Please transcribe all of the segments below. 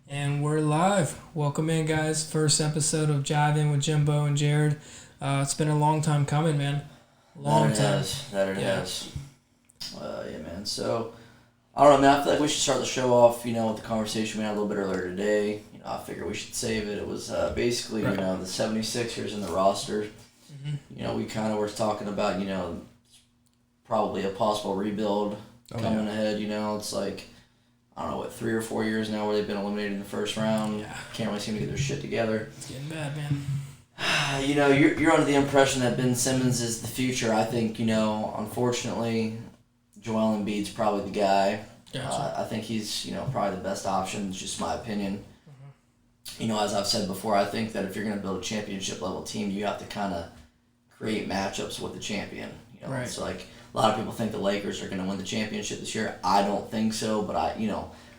And we're live. Welcome in, guys. First episode of Jive In with Jimbo and Jared. It's been a long time coming, man. Long time. That it has. Yeah, man. So, I don't know, man. I feel like we should start the show off, with the conversation we had a little bit earlier today. I figured we should save it. It was basically, Right. The 76ers in the roster. We kind of were talking about, probably a possible rebuild coming ahead. It's like, I don't know, 3 or 4 years now where they've been eliminated in the first round. Yeah. Can't really seem to get their shit together. It's getting bad, man. You're under the impression that Ben Simmons is the future. I think, unfortunately, Joel Embiid's probably the guy. Gotcha. I think he's, probably the best option. It's just my opinion. As I've said before, I think that if you're going to build a championship level team, you have to kind of create matchups with the champion. Right. It's like a lot of people think the Lakers are going to win the championship this year. I don't think so, but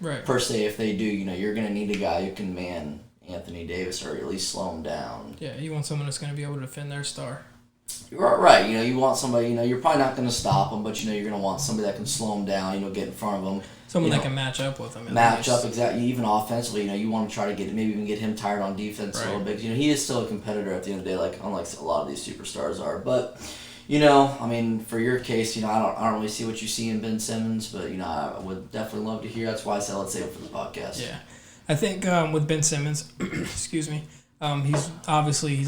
Right. per se, if they do, you're going to need a guy who can man Anthony Davis or at least slow him down. Yeah, you want someone that's going to be able to defend their star. You're right. You want somebody. You're probably not going to stop him, but you're going to want somebody that can slow him down. Get in front of him. Someone that can match up with him. Match up exactly. Even offensively, you want to try to maybe even get him tired on defense a little bit. He is still a competitor at the end of the day, like unlike a lot of these superstars are. But for your case, I don't really see what you see in Ben Simmons, but I would definitely love to hear. That's why I said let's save it for the podcast. Yeah, I think with Ben Simmons, excuse me, he's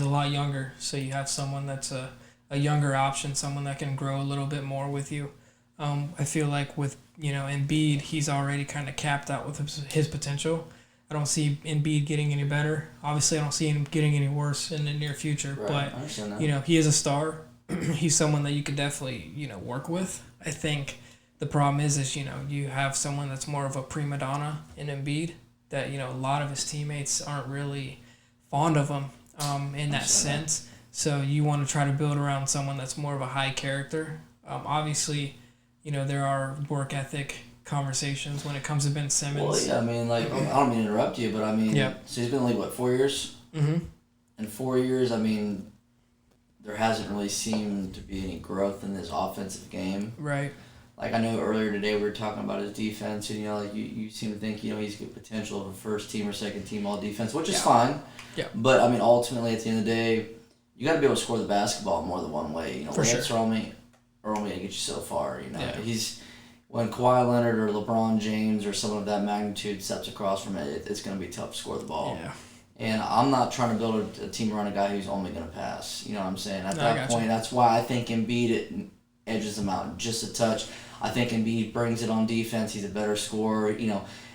a lot younger, so you have someone that's a younger option, someone that can grow a little bit more with you. I feel like with Embiid, he's already kind of capped out with his potential. I don't see Embiid getting any better. Obviously, I don't see him getting any worse in the near future. Right. But I understand that. he is a star. He's someone that you could definitely work with. I think the problem is you have someone that's more of a prima donna in Embiid that a lot of his teammates aren't really fond of him in that sense. So you want to try to build around someone that's more of a high character. Obviously, there are work ethic conversations when it comes to Ben Simmons. Well, yeah, I don't mean to interrupt you, but Yep. So he's been in the league, 4 years? Mm-hmm. In 4 years, there hasn't really seemed to be any growth in his offensive game. Right. Like, I know earlier today we were talking about his defense, and, you seem to think, he's got potential of a first team or second team all defense, which is fine. Yeah. But, ultimately, at the end of the day, you got to be able to score the basketball more than one way. For layups sure. are only going to get you so far, Yeah. When Kawhi Leonard or LeBron James or someone of that magnitude steps across from it, it's going to be tough to score the ball. Yeah. And I'm not trying to build a team around a guy who's only going to pass. You know what I'm saying? At No, that point, that's why I think Embiid edges him out just a touch. I think Embiid brings it on defense. He's a better scorer.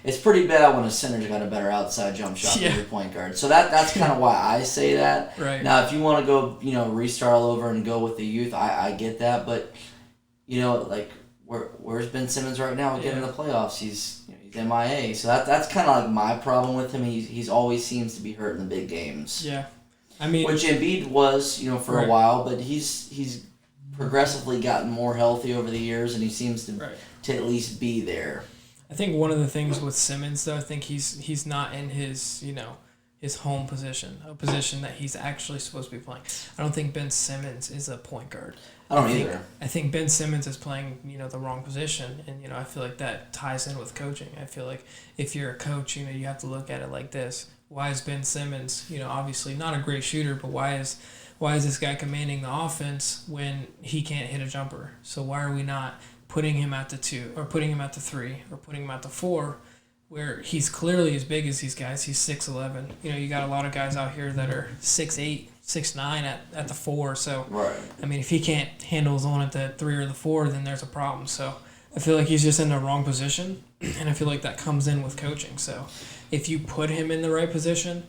It's pretty bad when a center's got a better outside jump shot than your point guard. So that's kind of why I say that. Right. Now, if you want to go, restart all over and go with the youth, I get that. But, where's Ben Simmons right now? Getting in the playoffs, he's MIA. So that's kind of like my problem with him. He's always seems to be hurt in the big games. Yeah. Which Embiid was, for a while, but he's progressively gotten more healthy over the years, and he seems to at least be there. I think one of the things with Simmons, though, I think he's not in his his home position, a position that he's actually supposed to be playing. I don't think Ben Simmons is a point guard. I don't either. I think Ben Simmons is playing, the wrong position, and I feel like that ties in with coaching. I feel like if you're a coach, you have to look at it like this: why is Ben Simmons, obviously not a great shooter, but why is this guy commanding the offense when he can't hit a jumper? So why are we not putting him at the 2 or putting him at the 3 or putting him at the 4? Where he's clearly as big as these guys. He's 6'11". You got a lot of guys out here that are 6'8", 6'9" at the 4. So, right. If he can't handle his own at the 3 or the 4, then there's a problem. So, I feel like he's just in the wrong position, and I feel like that comes in with coaching. So, if you put him in the right position,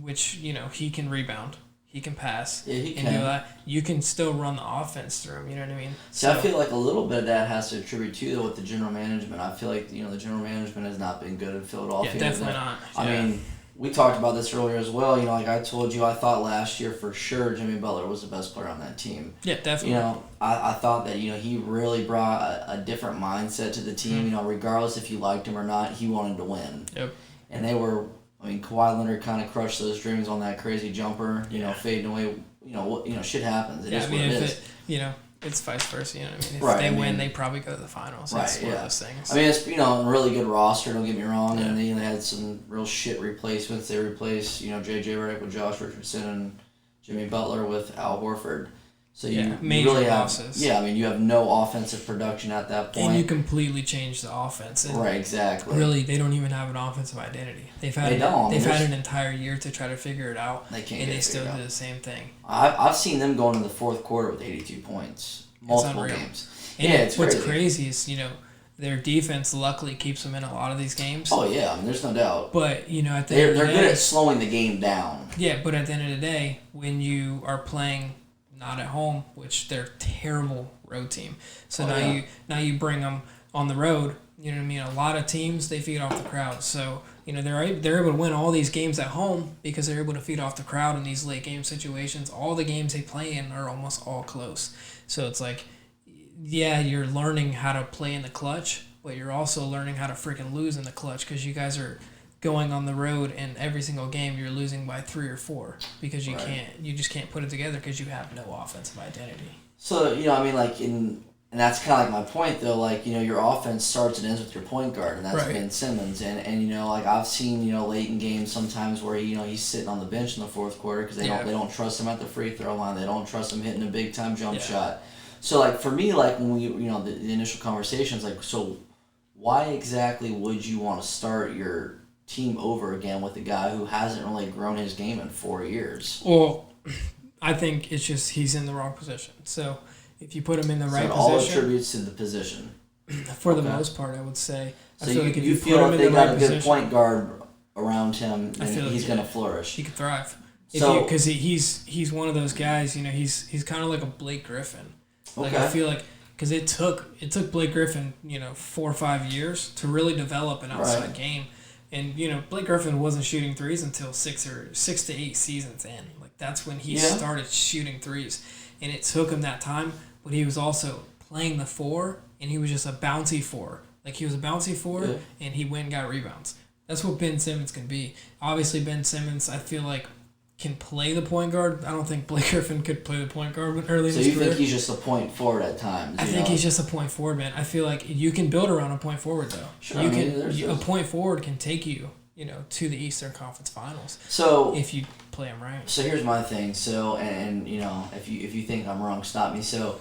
which, he can rebound. He can pass. Yeah, he can. can. Do that. You can still run the offense through him. You know what I mean? So I feel like a little bit of that has to attribute too, though, with the general management. I feel like the general management has not been good in Philadelphia. Yeah, definitely not. We talked about this earlier as well. Like I told you, I thought last year for sure Jimmy Butler was the best player on that team. Yeah, definitely. I thought that he really brought a different mindset to the team. Mm-hmm. Regardless if you liked him or not, he wanted to win. Yep. And they were. Kawhi Leonard kind of crushed those dreams on that crazy jumper. Fading away. Shit happens. It is what it is. it's vice versa. You know what I mean? If Right, they win, they probably go to the finals. Right, It's one of those things. I mean, it's, a really good roster, don't get me wrong, Yeah. and they had some real shit replacements. They replaced, J.J. Redick with Josh Richardson and Jimmy Butler with Al Horford. So you really losses. have, you have no offensive production at that point. And you completely change the offense. And right, exactly. Really, they don't even have an offensive identity. They've had an entire year to try to figure it out. They can't. And they still do the same thing. I've seen them go into the fourth quarter with 82 points, multiple games. And it's what's crazy is their defense luckily keeps them in a lot of these games. Oh yeah, there's no doubt. But at the they're good at slowing the game down. Yeah, but at the end of the day, when you are playing not at home, which they're a terrible road team, so now you bring them on the road. You know what I mean? A lot of teams they feed off the crowd, so they're able to win all these games at home because they're able to feed off the crowd in these late game situations. All the games they play in are almost all close, so it's like, yeah, you're learning how to play in the clutch, but you're also learning how to freaking lose in the clutch because you guys are going on the road and every single game you're losing by 3 or 4 because you just can't put it together because you have no offensive identity. So, and that's kind of like my point though, your offense starts and ends with your point guard, and that's Ben Simmons, and I've seen, late in games sometimes where, he's sitting on the bench in the fourth quarter because they don't trust him at the free throw line, they don't trust him hitting a big time jump shot. So, for me, when we, the initial conversations, so why exactly would you want to start your team over again with a guy who hasn't really grown his game in 4 years? Well, I think it's just he's in the wrong position. So if you put him in the right position, all attributes to the position. For the most part, I would say. So I feel like if you feel like they got a good point guard around him, then he's going to flourish. He could thrive. Because he's one of those guys. He's kind of like a Blake Griffin. Like I feel like because it took Blake Griffin 4 or 5 years to really develop an outside game. And, Blake Griffin wasn't shooting threes until 6 to 8 seasons in. Like, that's when he started shooting threes. And it took him that time, but he was also playing the 4, and he was just a bouncy 4. Like, he was a bouncy 4, and he went and got rebounds. That's what Ben Simmons can be. Obviously, Ben Simmons, I feel like, can play the point guard. I don't think Blake Griffin could play the point guard early in his career. So you think he's just a point forward at times? I think he's just a point forward, man. I feel like you can build around a point forward, though. Sure, a point forward can take you, to the Eastern Conference Finals. So if you play him right. So here's my thing. So and if you think I'm wrong, stop me. So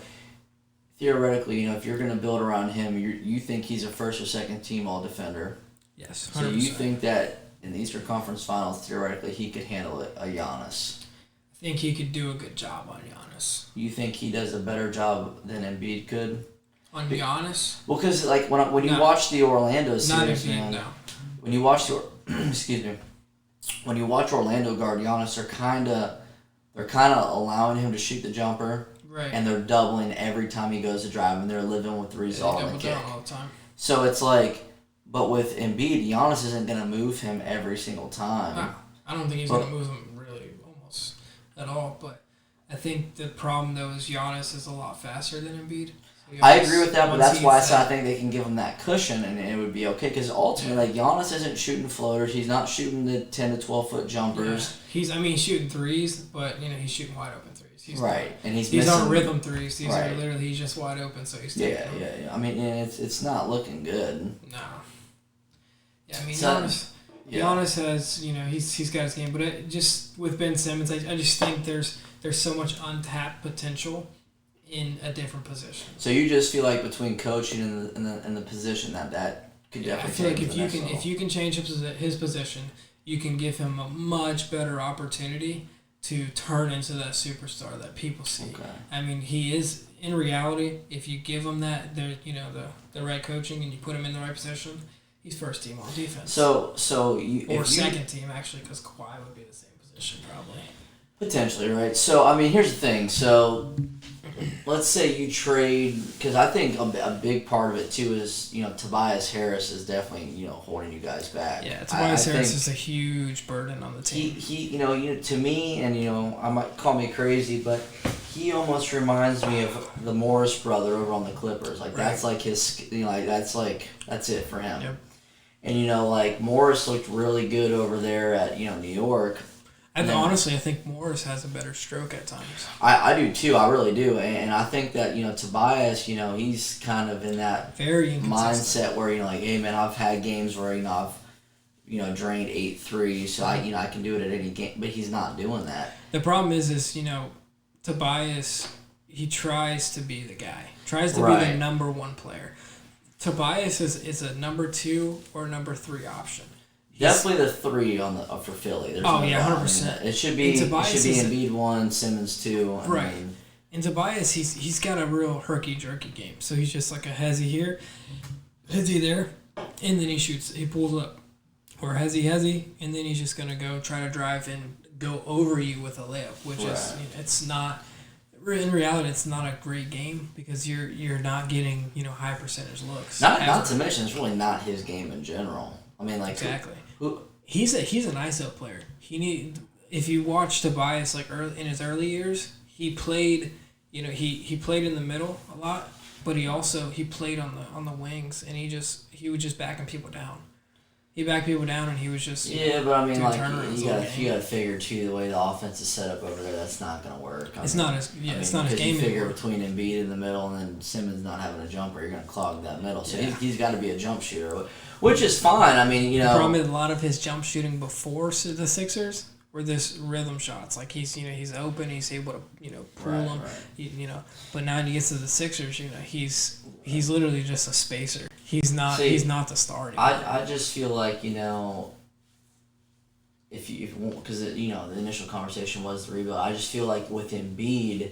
theoretically, if you're going to build around him, you think he's a first or second team all defender. Yes. 100%. So you think that in the Eastern Conference Finals, theoretically, he could handle a Giannis? I think he could do a good job on Giannis. You think he does a better job than Embiid could? On Giannis? Well, because when you watch the Orlando series, not Embiid, no. When you watch when you watch Orlando guard Giannis, they're kind of allowing him to shoot the jumper, right? And they're doubling every time he goes to drive, and they're living with the result on the kick. All the time. So it's like. But with Embiid, Giannis isn't going to move him every single time. I don't think he's going to move him really almost at all. But I think the problem, though, is Giannis is a lot faster than Embiid. So I agree with that, but that's why I think they can give him that cushion and it would be okay. Because ultimately, Giannis isn't shooting floaters. He's not shooting the 10 to 12-foot jumpers. Yeah. He's shooting threes, but he's shooting wide open threes. And he's on rhythm threes. These are literally he's just wide open, so he's taking them. Yeah. I mean, it's not looking good. No. Yeah, I mean, Giannis has, he's got his game, but just with Ben Simmons, I just think there's so much untapped potential in a different position. So you just feel like between coaching and the position that could definitely. I feel like if you can change his position, you can give him a much better opportunity to turn into that superstar that people see. Okay. I mean, he is in reality. If you give him that, the right coaching and you put him in the right position. He's first team on defense. Or second team, actually, because Kawhi would be the same position, probably. Potentially, right? So, I mean, here's the thing. So, let's say you trade, because I think a big part of it, too, is, Tobias Harris is definitely, holding you guys back. Yeah, Tobias Harris is a huge burden on the team. He to me, and, I might call me crazy, but he almost reminds me of the Morris brother over on the Clippers. Like, that's like his, that's it for him. Yep. And, Morris looked really good over there at, New York. Honestly, I think Morris has a better stroke at times. I do too. I really do, and I think that Tobias, he's kind of in that very mindset where like, hey man, I've had games where I've drained 8 threes, so I can do it at any game, but he's not doing that. The problem is Tobias, he tries to be the guy, tries to be the number one player. Tobias is a number 2 or number 3 option. Definitely the 3 for Philly. There's 100%. It should be Embiid 1, Simmons 2. Right. And Tobias, he's got a real herky-jerky game. So he's just like a hezzy here, hezzy there, and then he pulls up. Or hezzy, and then he's just going to go try to drive and go over you with a layup, which is, it's not, in reality, it's not a great game because you're not getting, high percentage looks. Not to mention, it's really not his game in general. I mean, like... Exactly. He's an ISO player. If you watch Tobias like in his early years, he played, he played in the middle a lot, but he played on the wings, and he would just backing people down. He backed people down, and he was just but I mean, like you gotta figure too, the way the offense is set up over there, that's not gonna work. It's not his game. You figure between Embiid in the middle and then Simmons not having a jumper, you're gonna clog that middle. So he's got to be a jump shooter, which is fine. I mean, The problem is a lot of his jump shooting before the Sixers were this rhythm shots. Like he's open, he's able to pull them. Right. But now when he gets to the Sixers, he's literally just a spacer. He's not the star anymore. I just feel like if you because the initial conversation was the rebuild. I just feel like with Embiid,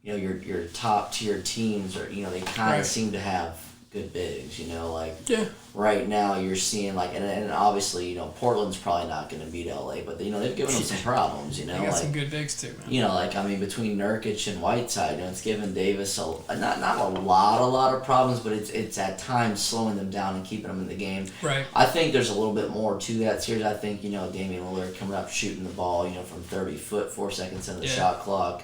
your top tier teams are they kind of seem to have good bigs. Right now you're seeing and obviously Portland's probably not going to beat LA, but they've given them some problems. They got some good bigs too, man. Between Nurkic and Whiteside, it's given Davis not a lot of problems, but it's at times slowing them down and keeping them in the game. Right. I think there's a little bit more to that series. I think Damian Lillard coming up shooting the ball from 30 foot 4 seconds into the shot clock,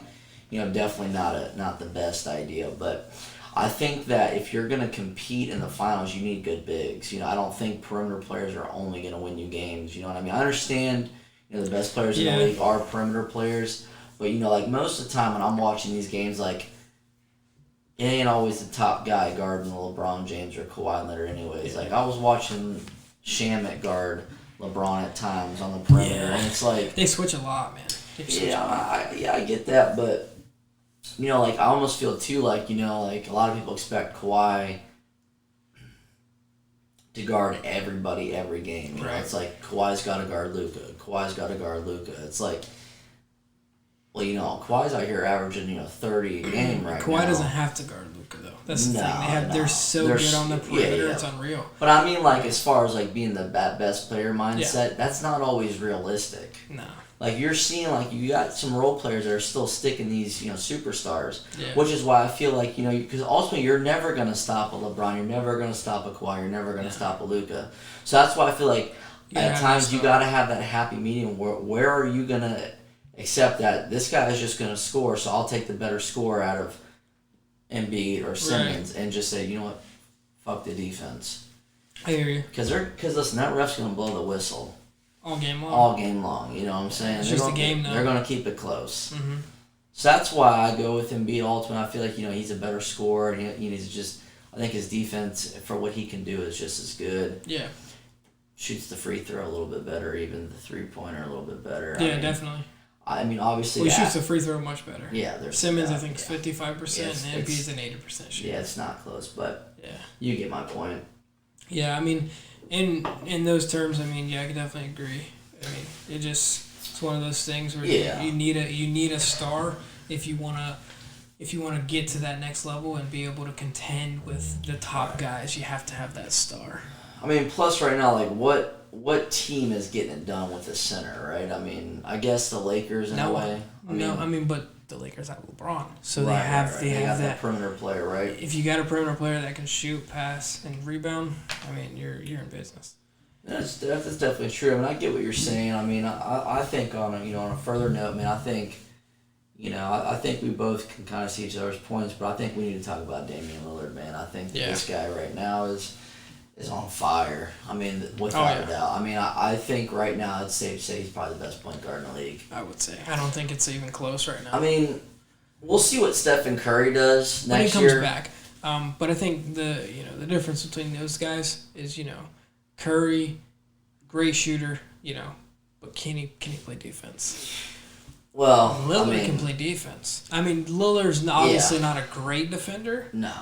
definitely not the best idea, but. I think that if you're going to compete in the finals, you need good bigs. I don't think perimeter players are only going to win you games. You know what I mean? I understand, the best players in the league are perimeter players, but most of the time when I'm watching these games, it ain't always the top guy guarding LeBron James or Kawhi Leonard anyways. I was watching Shamet guard LeBron at times on the perimeter, and it's they switch a lot, man. I get that, but I almost feel too a lot of people expect Kawhi to guard everybody every game. It's like Kawhi's got to guard Luka. Kawhi's got to guard Luka. It's like, Kawhi's out here averaging 30 a game right Kawhi now. Doesn't have to guard Luka though. That's the thing. They're so good on the perimeter. It's unreal. But I mean, as far as being the best player mindset, that's not always realistic. No. You're seeing, you got some role players that are still sticking these, superstars. Yeah. Which is why I feel because ultimately you're never going to stop a LeBron, you're never going to stop a Kawhi, you're never going to stop a Luka. So that's why I feel at times you got to have that happy medium where are you going to accept that this guy is just going to score, so I'll take the better score out of Embiid or Simmons and just say, you know what, fuck the defense. I hear you. Because listen, that ref's going to blow the whistle. All game long. You know what I'm saying? It's just a game, though. They're going to keep it close. Mm-hmm. So that's why I go with Embiid ultimately. I feel like, he's a better scorer. And he's just, I think his defense, for what he can do, is just as good. Yeah. Shoots the free throw a little bit better, even the three-pointer a little bit better. Yeah, definitely. I mean, obviously... Well, he shoots the free throw much better. Yeah. Simmons, I think, is 55%, and Embiid's an 80% shooter. Yeah, it's not close, but you get my point. Yeah, I mean, in those terms, I can definitely agree. I mean, it's one of those things where you need a star if you wanna get to that next level and be able to contend with the top guys. You have to have that star. I mean, plus right now, what team is getting it done with the center, right? I mean, I guess the Lakers in a way. But the Lakers have LeBron, so they have that perimeter player, right? If you got a perimeter player that can shoot, pass, and rebound, you're in business. That's definitely true. I mean, I get what you're saying. I mean, I think on a further note, I think, I think we both can kind of see each other's points, but I think we need to talk about Damian Lillard, man. I think this guy right now is is on fire. I mean, without a doubt. I mean, I think right now it's safe to say he's probably the best point guard in the league. I would say. I don't think it's even close right now. I mean, we'll see what Stephen Curry does next year. When he comes back. But I think the difference between those guys is, Curry, great shooter, but can he play defense? Well, Lillard can play defense. I mean, Lillard's obviously not a great defender. No.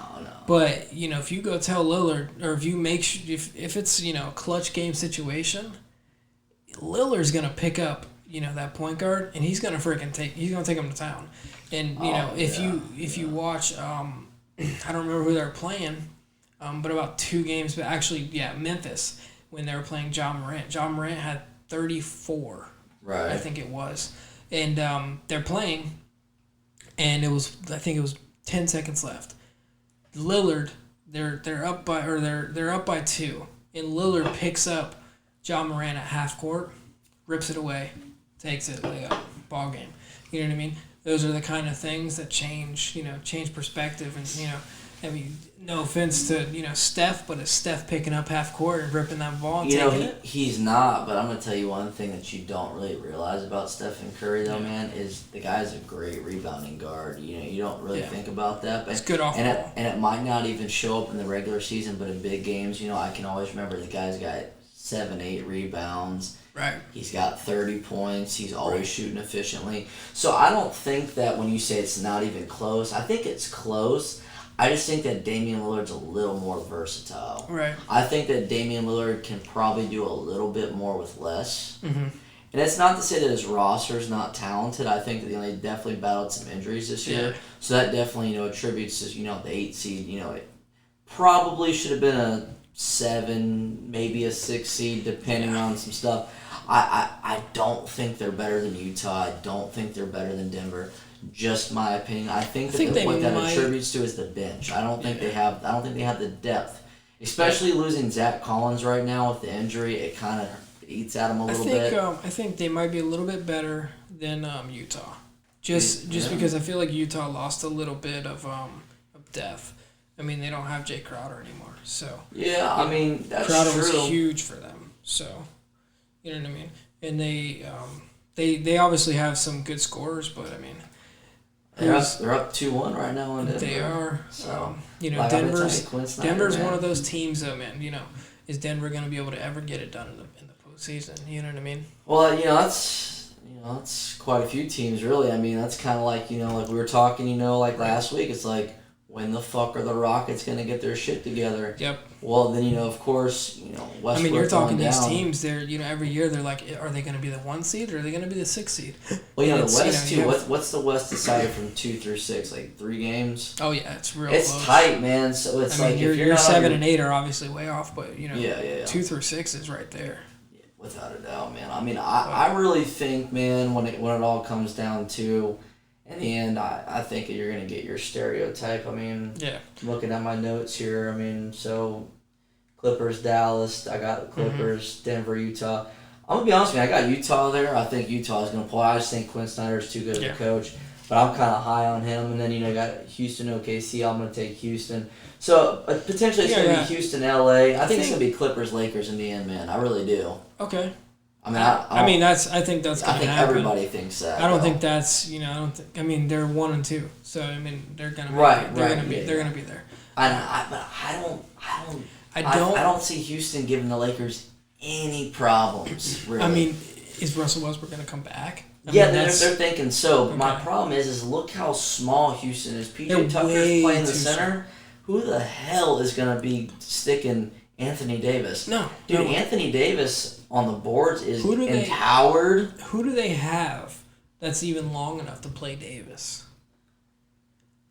But, if you go tell Lillard, or if you if it's, a clutch game situation, Lillard's going to pick up, that point guard, and he's going to take him to town. And, if you watch, I don't remember who they were playing, but about 2 games, but actually, Memphis, when they were playing John Morant. John Morant had 34. Right. I think it was. And they're playing, and I think it was 10 seconds left. Lillard, they're up by 2, and Lillard picks up John Morant at half court, rips it away, takes it, layup, ball game. You know what I mean? Those are the kind of things that change perspective, and I mean, no offense to Steph, but is Steph picking up half court and ripping that ball and taking it? He's not. But I'm gonna tell you one thing that you don't really realize about Stephen Curry, though, man, is the guy's a great rebounding guard. You don't really think about that. But it's good off the ball. And it might not even show up in the regular season, but in big games, I can always remember the guy's got 7-8 rebounds. Right. He's got 30 points. He's always shooting efficiently. So I don't think that when you say it's not even close, I think it's close. I just think that Damian Lillard's a little more versatile. Right. I think that Damian Lillard can probably do a little bit more with less. Mm-hmm. And it's not to say that his roster is not talented. I think that they definitely battled some injuries this year. So that definitely, attributes to, the 8 seed. It probably should have been a 7, maybe a 6 seed, depending on some stuff. I don't think they're better than Utah. I don't think they're better than Denver. Just my opinion. I think what that attributes to is the bench. I don't think they have the depth, especially losing Zach Collins right now with the injury. It kind of eats at them a little bit. I think they might be a little bit better than Utah, just because I feel like Utah lost a little bit of depth. I mean, they don't have Jay Crowder anymore, so I mean that's Crowder true. was huge for them, so you know what I mean. And they obviously have some good scorers, but I mean. They're up 2-1 right now on Denver. They are. So, Denver's one of those teams, though, man. Is Denver going to be able to ever get it done in the postseason? You know what I mean? Well, that's quite a few teams, really. I mean, that's kind of like like we were talking, last week. It's like, when the fuck are the Rockets going to get their shit together? Yep. Well, then, of course, Westbrook. I mean, you're talking these teams, they're, every year they're like, are they going to be the 1 seed or are they going to be the 6 seed? Well, the West, too. What's the West decided from 2 through 6? Like 3 games? Oh, yeah, it's real It's close. tight, man. So it's like, your 7 and 8 are obviously way off, but, 2 through 6 is right there. Yeah, without a doubt, man. I mean, I really think, man, when it all comes down to... In the end, I think you're going to get your stereotype. I mean, looking at my notes here, I mean, so Clippers, Dallas, I got Clippers, Denver, Utah. I'm going to be honest with you, I got Utah there. I think Utah is going to pull. I just think Quinn Snyder's too good of a coach. But I'm kind of high on him. And then, I got Houston, OKC. I'm going to take Houston. So, potentially it's going to be Houston, LA. I think it's going to be Clippers, Lakers in the end, man. I really do. Okay. I mean, I think that's going to happen. Everybody thinks that. I don't think that's, I mean, they're 1 and 2. So, I mean, they're going to be they're going to be there. But I don't see Houston giving the Lakers any problems, really. I mean, is Russell Westbrook going to come back? They're thinking so. But my problem is look how small Houston is. PJ Tucker's playing the center. Who the hell is going to be sticking Anthony Davis? No. Dude, Anthony Davis on the boards is empowered. Who do they have that's even long enough to play Davis?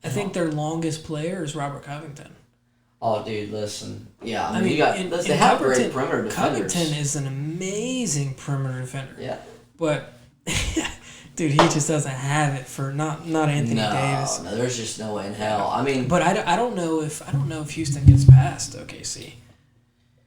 I think their longest player is Robert Covington. Oh, dude, listen. Yeah, I mean they have great perimeter defenders. Covington is an amazing perimeter defender. Yeah. But, dude, he just doesn't have it for not Anthony Davis. No, there's just no way in hell. I mean, but I don't know if Houston gets past OKC.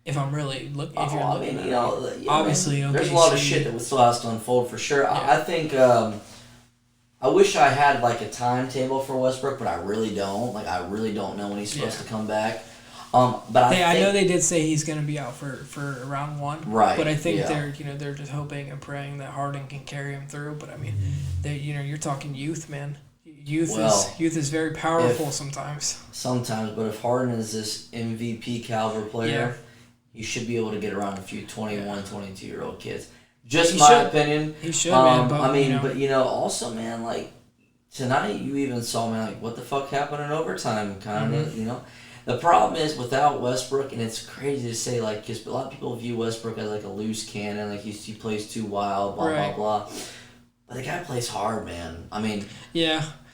If I'm really looking, obviously, there's a lot of shit that still has to unfold for sure. Yeah. I think I wish I had like a timetable for Westbrook, but I really don't. Like, I really don't know when he's supposed to come back. But I know they did say he's going to be out for round 1, right? But I think they're just hoping and praying that Harden can carry him through. But I mean, you're talking youth, man. Youth is very powerful sometimes. Sometimes, but if Harden is this MVP caliber player, he should be able to get around a few 21, 22-year-old kids. Just my opinion. He should, man. But, also, man, like tonight you even saw, man, like what the fuck happened in overtime, kind of, The problem is without Westbrook, and it's crazy to say, like, because a lot of people view Westbrook as like a loose cannon, like he plays too wild, blah blah blah. But the guy plays hard, man. I mean,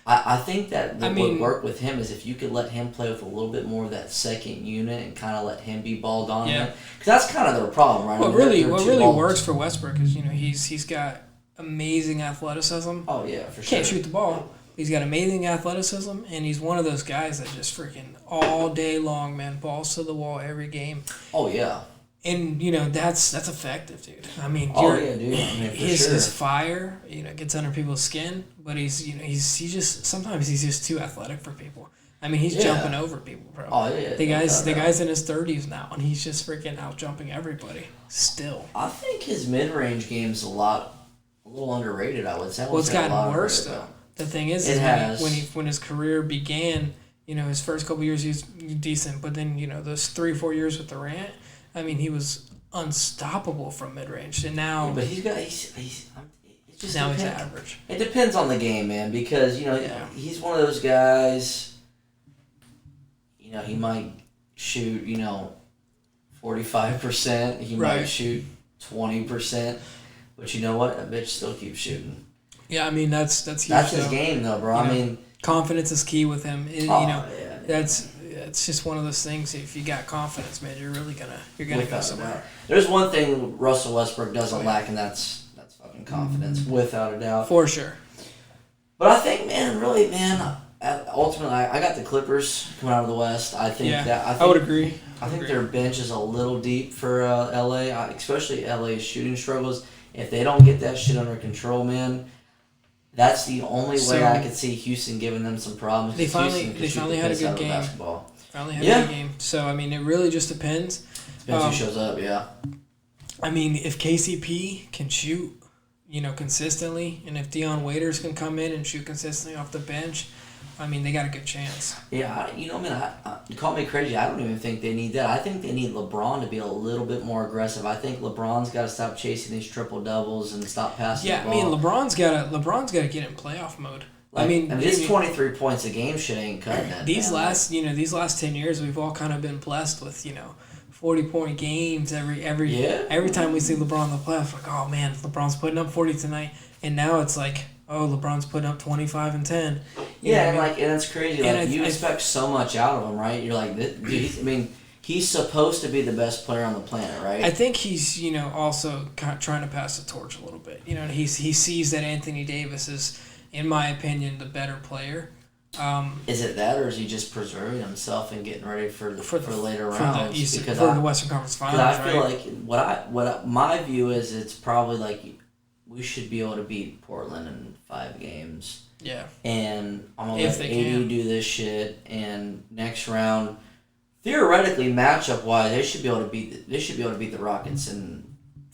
I think that what would work with him is if you could let him play with a little bit more of that second unit and kind of let him be ball dominant. Because that's kind of their problem, right? What really works for Westbrook is he's got amazing athleticism. Oh yeah, for sure. Can't shoot the ball. He's got amazing athleticism, and he's one of those guys that just freaking all day long, man, balls to the wall every game. Oh yeah. And that's effective, dude. I mean, his fire, gets under people's skin, but he's just sometimes he's just too athletic for people. I mean, he's jumping over people, bro. Oh yeah. The guy's in his 30s now, and he's just freaking out jumping everybody. Still, I think his mid-range game's a little underrated. I would say. Well, it's gotten worse though. The thing is when his career began, his first couple years he was decent, but then those 3-4 years with Durant. I mean, he was unstoppable from mid-range, and now... but he's now he's average. It depends on the game, man, because, he's one of those guys, he might shoot, 45%, he might shoot 20%, but you know what? That bitch still keeps shooting. Yeah, I mean, that's huge. That's his game, though, bro. I mean... Confidence is key with him. It's just one of those things. If you got confidence, man, you're gonna go somewhere. There's one thing Russell Westbrook doesn't lack, and that's fucking confidence, without a doubt. For sure. But I think, ultimately, I got the Clippers coming out of the West. I think I would agree. I think their bench is a little deep for LA, especially LA's shooting struggles. If they don't get that shit under control, man. That's the only way I could see Houston giving them some problems. They finally had a good game. Finally had a good game. So, I mean, it really just depends. Depends who shows up, yeah. I mean, if KCP can shoot, consistently, and if Dion Waiters can come in and shoot consistently off the bench, I mean, they got a good chance. Yeah, you call me crazy. I don't even think they need that. I think they need LeBron to be a little bit more aggressive. I think LeBron's got to stop chasing these triple doubles and stop passing the ball. Yeah, I mean, LeBron's got to get in playoff mode. This 23 points a game shit ain't cutting it. These last 10 years, we've all kind of been blessed with 40-point games every time we see LeBron in the playoffs. Like, oh man, LeBron's putting up 40 tonight, and now it's like, oh, LeBron's putting up 25 and 10. And it's crazy. You expect so much out of him, right? You're like, dude, he's supposed to be the best player on the planet, right? I think he's, also kind of trying to pass the torch a little bit. He sees that Anthony Davis is, in my opinion, the better player. Is it that, or is he just preserving himself and getting ready for later rounds? For the Western Conference Finals, I feel like my view is it's probably like we should be able to beat Portland in 5 games. Yeah. And I'm gonna let AD do this shit, and next round, theoretically, matchup wise, they should be able to beat the Rockets in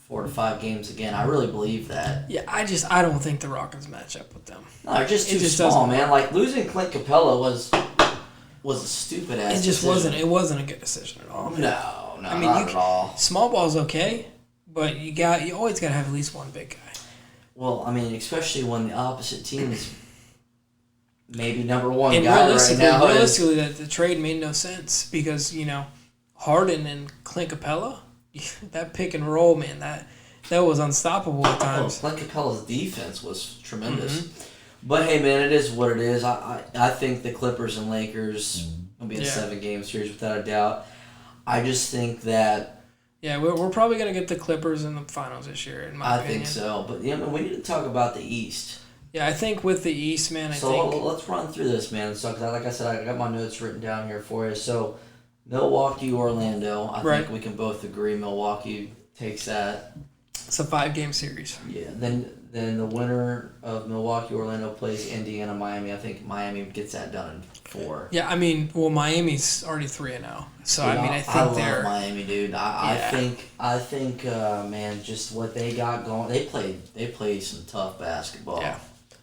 4 to 5 games again. I really believe that. Yeah, I don't think the Rockets match up with them. No, they're just too small, man. Like losing Clint Capella was a stupid ass. It wasn't a good decision at all. Man. No, not at all. Small ball's okay, but you always gotta have at least one big guy. Well, especially when the opposite team is maybe number one and guy right now. Realistically, the trade made no sense because Harden and Clint Capella, that pick and roll, man, that was unstoppable at times. Clint Capella's defense was tremendous. Mm-hmm. But hey, man, it is what it is. I think the Clippers and Lakers will be a 7-game series without a doubt. I just think that. Yeah, we're probably going to get the Clippers in the finals this year, in my opinion. I think so. But we need to talk about the East. Yeah, I think with the East, man, let's run through this, man. So, like I said, I got my notes written down here for you. So, Milwaukee, Orlando. I think we can both agree Milwaukee takes that. It's a 5-game series. Yeah. Then then the winner of Milwaukee Orlando plays Indiana Miami. I think Miami gets that done in 4. Yeah, I mean, well, Miami's already 3-0, so Dude, I mean, I think they're love Miami, dude. I think, man, just what they got going. They played some tough basketball. Yeah.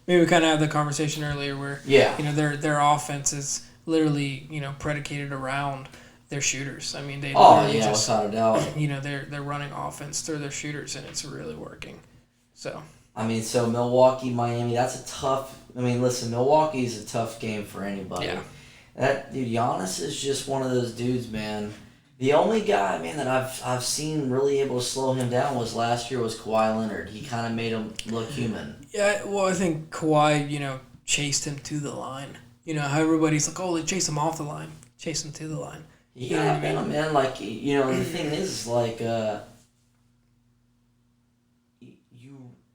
Maybe we kind of had the conversation earlier where their offense is literally predicated around their shooters. I mean, they just, without a doubt. They're running offense through their shooters, and it's really working. So. I mean, so Milwaukee, Miami, that's a tough. I mean, listen, Milwaukee's a tough game for anybody. Yeah. That dude, Giannis is just one of those dudes, man. The only guy, man, that I've seen really able to slow him down was last year was Kawhi Leonard. He kind of made him look human. Yeah, well, I think Kawhi, chased him to the line. How everybody's like, oh, they chase him off the line, chase him to the line. Yeah, man, like, the thing is, like,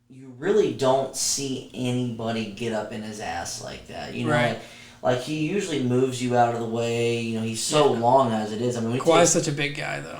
you really don't see anybody get up in his ass like that. Right. Like he usually moves you out of the way. He's so long as it is. I mean, Kawhi's such a big guy, though.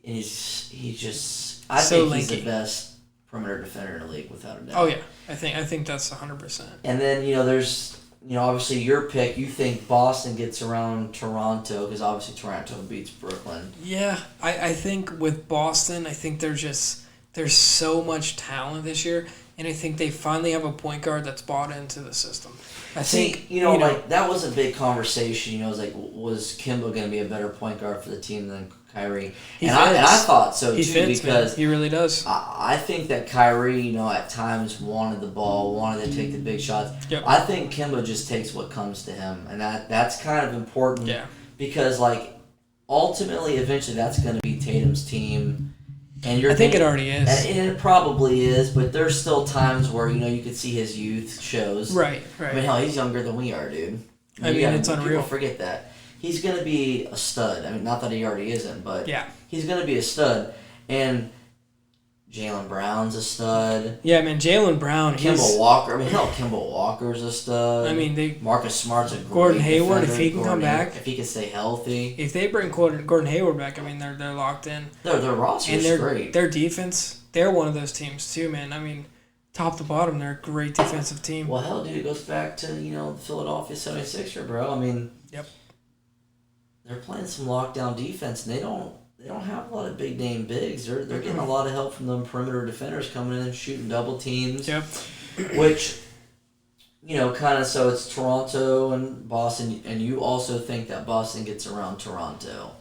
He's just. I think he's the best perimeter defender in the league, without a doubt. Oh yeah, I think that's 100%. And then there's obviously your pick. You think Boston gets around Toronto because obviously Toronto beats Brooklyn. Yeah, I think with Boston, I think there's so much talent this year, and I think they finally have a point guard that's bought into the system. I think like that was a big conversation. It was like, was Kimba going to be a better point guard for the team than Kyrie? I thought so too, because he really does. I think that Kyrie, at times wanted the ball, wanted to take the big shots. Yep. I think Kimba just takes what comes to him, and that's kind of important. Yeah. Because ultimately, eventually, that's going to be Tatum's team. And I think it already is. And it probably is, but there's still times where, you could see his youth shows. Right. I mean, hell, he's younger than we are, dude. It's unreal. People forget that. He's going to be a stud. I mean, not that he already isn't, but he's going to be a stud. And Jaylen Brown's a stud. Yeah, man, Jaylen Brown. Kemba Walker. I mean, hell, Kemba Walker's a stud. I mean, Marcus Smart's a great Gordon Hayward, defender. if he can come back. If he can stay healthy. If they bring Gordon Hayward back, I mean, they're locked in. Their roster is great. Their defense, they're one of those teams too, man. I mean, top to bottom, they're a great defensive team. Well, hell, dude, it goes back to, the Philadelphia 76er, bro. I mean, yep. They're playing some lockdown defense, and they don't have a lot of big name bigs. They're getting a lot of help from them perimeter defenders coming in and shooting double teams. Yep. Which, kind of, so it's Toronto and Boston, and you also think that Boston gets around Toronto.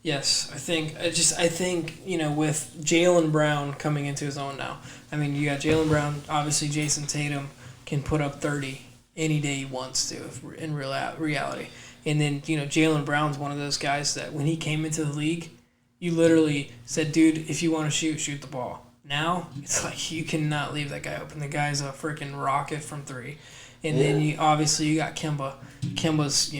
Yes, I think with Jaylen Brown coming into his own now. I mean, you got Jaylen Brown. Obviously, Jason Tatum can put up 30 any day he wants to, in reality. And then Jaylen Brown's one of those guys that when he came into the league, you literally said, dude, if you want to shoot the ball. Now, it's like you cannot leave that guy open. The guy's a freaking rocket from 3. And then you got Kemba. Kemba's,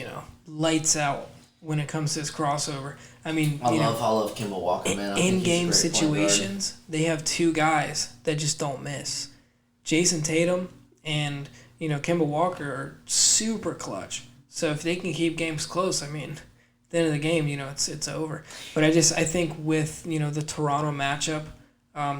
lights out when it comes to his crossover. I mean, I love Kemba Walker, man. In game situations, they have 2 guys that just don't miss. Jason Tatum and, Kemba Walker are super clutch. So if they can keep games close, I mean, at the end of the game, it's over. But I think with, the Toronto matchup,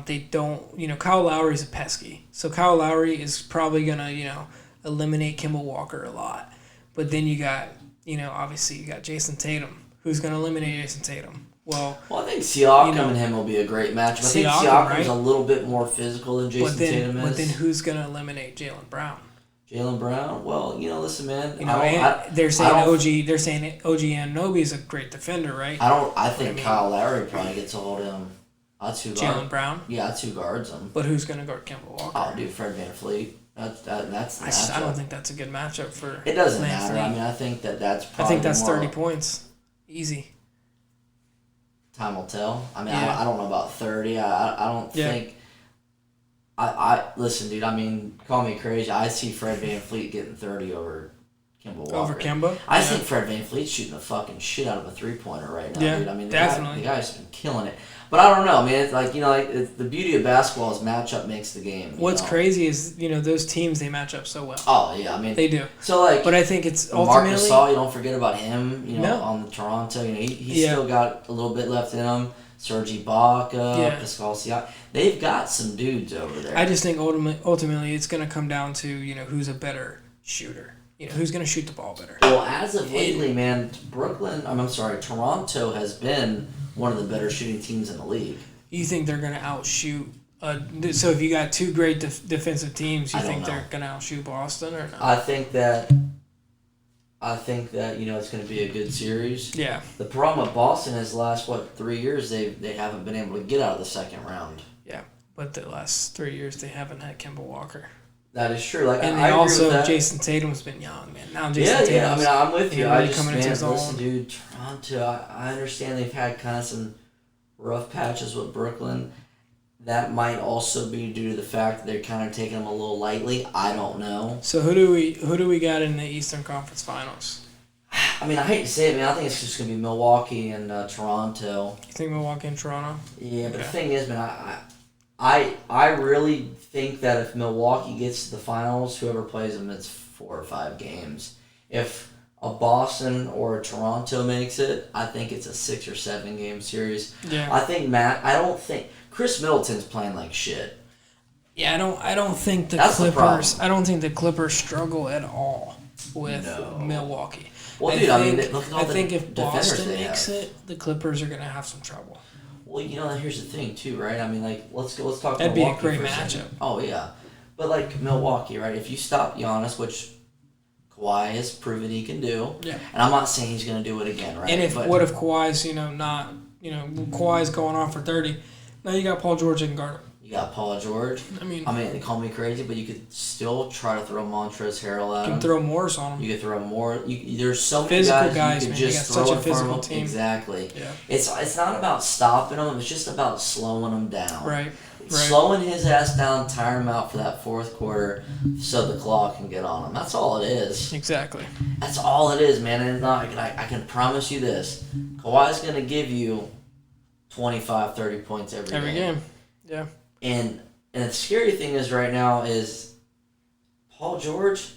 they don't, Kyle Lowry's a pesky. So Kyle Lowry is probably going to, eliminate Kemba Walker a lot. But then you got, obviously you got Jason Tatum. Who's going to eliminate Jason Tatum? Well, I think Siakam and him will be a great matchup. I think Siakam's a little bit more physical than Jason Tatum is. But then who's going to eliminate Jaylen Brown? Jaylen Brown? Well, listen, man. They're saying OG Anunoby is a great defender, right? I think Kyle Lowry probably gets a hold of him. Jaylen Brown? Yeah, that's who guards him. But who's going to guard Kemba Walker? Oh, dude, Fred VanVleet. That's I don't think that's a good matchup for. It doesn't matter. I mean, I think that's probably. I think that's 30 points, easy. Time will tell. I mean, I don't know about 30. I don't think. I listen, dude. I mean, call me crazy. I see Fred VanVleet getting 30 over Kemba Walker. Over Kemba? I think Fred VanVleet's shooting the fucking shit out of a 3-pointer right now, dude. I mean, the guy's been killing it. But I don't know. I mean, it's like, it's the beauty of basketball is matchup makes the game. What's crazy is, those teams, they match up so well. Oh, yeah. I mean, they do. So, but I think it's ultimately. Marc Gasol, you don't forget about him, on the Toronto. He's still got a little bit left in him. Serge Ibaka, Yeah. Pascal Siakam. They've got some dudes over there. I just think ultimately it's going to come down to, who's a better shooter. Who's going to shoot the ball better. Well, as of lately, man, Toronto has been one of the better shooting teams in the league. You think they're going to outshoot? So if you got two great defensive teams, you think they're going to outshoot Boston or not? I think that it's going to be a good series. Yeah. The problem with Boston is the last 3 years they haven't been able to get out of the second round. Yeah, but the last 3 years they haven't had Kemba Walker. That is true. Like, and I agree with that. Jason Tatum's been young, man. Now Jason Tatum's... Yeah. I mean, I'm with you. I just, man, listen, dude, Toronto, I understand they've had kind of some rough patches with Brooklyn. That might also be due to the fact that they're kind of taking them a little lightly. I don't know. So who do we got in the Eastern Conference Finals? I mean, I hate to say it, man. I think it's just going to be Milwaukee and Toronto. You think Milwaukee and Toronto? Yeah, but the thing is, man, I really think that if Milwaukee gets to the finals, whoever plays them, it's 4 or 5 games. If a Boston or a Toronto makes it, I think it's a 6 or 7 game series. Yeah. I don't think Chris Middleton's playing like shit. Yeah, I don't think That's Clippers. I don't think the Clippers struggle at all with Milwaukee. Well, dude, I think if Boston makes it, the Clippers are gonna have some trouble. Well, here's the thing too, right? I mean, like, let's talk. That'd Milwaukee be a great for matchup. second. Oh yeah, but like Milwaukee, right? If you stop Giannis, which Kawhi has proven he can do, yeah, and I'm not saying he's gonna do it again, right? And what if Kawhi's not Kawhi's going off for 30? Now you got Paul George and guard him. You got Paul George. I mean, they call me crazy, but you could still try to throw Montrezl Harrell at him. You can throw Morris on him. You could throw more. There's so many physical guys you man. could just throw such a in front physical of them. team. Exactly. Yeah. It's not about stopping them. It's just about slowing them down. Right. Slowing his ass down, tiring him out for that fourth quarter, so the clock can get on him. That's all it is. Exactly. That's all it is, man. And I can promise you this: Kawhi's gonna give you 25, 30 points every game. Yeah. And the scary thing is right now is Paul George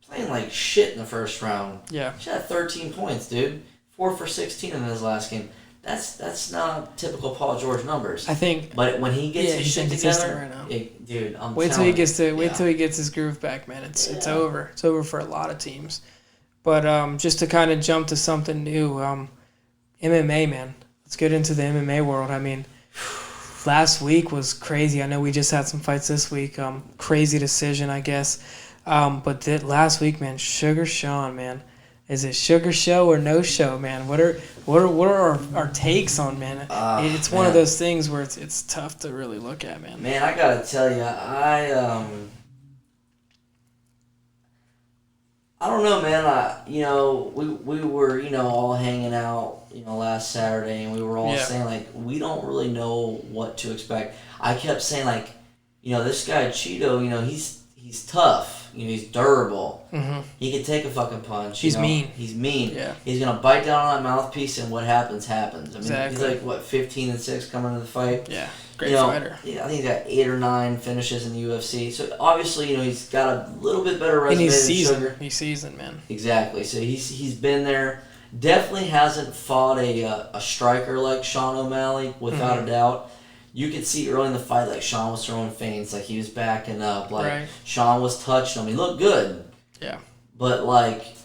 playing like shit in the first round. Yeah. He had 13 points, dude. 4 for 16 in his last game. That's not typical Paul George numbers. I think. But when he gets his shit together, right now. Dude, wait till he gets his groove back, man. It's over. It's over for a lot of teams. But just to kind of jump to something new, MMA, man. Let's get into the MMA world. I mean, last week was crazy. I know we just had some fights this week. Crazy decision, I guess. But last week, man, Sugar Sean, man. Is it Sugar Show or no show, man? What are our takes on, man? It's one of those things where it's tough to really look at, man. Man, I gotta tell you, I don't know, man. We were all hanging out last Saturday, and we were all saying like we don't really know what to expect. I kept saying like this guy Cheeto, he's tough. He's durable. Mm-hmm. He can take a fucking punch. He's mean. He's mean. Yeah. He's gonna bite down on that mouthpiece, and what happens. I mean, exactly. He's like 15-6 coming into the fight. Yeah, great fighter. Yeah, I think he's got 8 or 9 finishes in the UFC. So obviously, he's got a little bit better resume than Sugar. He's seasoned, man. Exactly. So he's been there. Definitely hasn't fought a striker like Sean O'Malley, without a doubt. You could see early in the fight, like, Sean was throwing feints, like, he was backing up, like, Sean was touching him. He looked good. Yeah. But, like,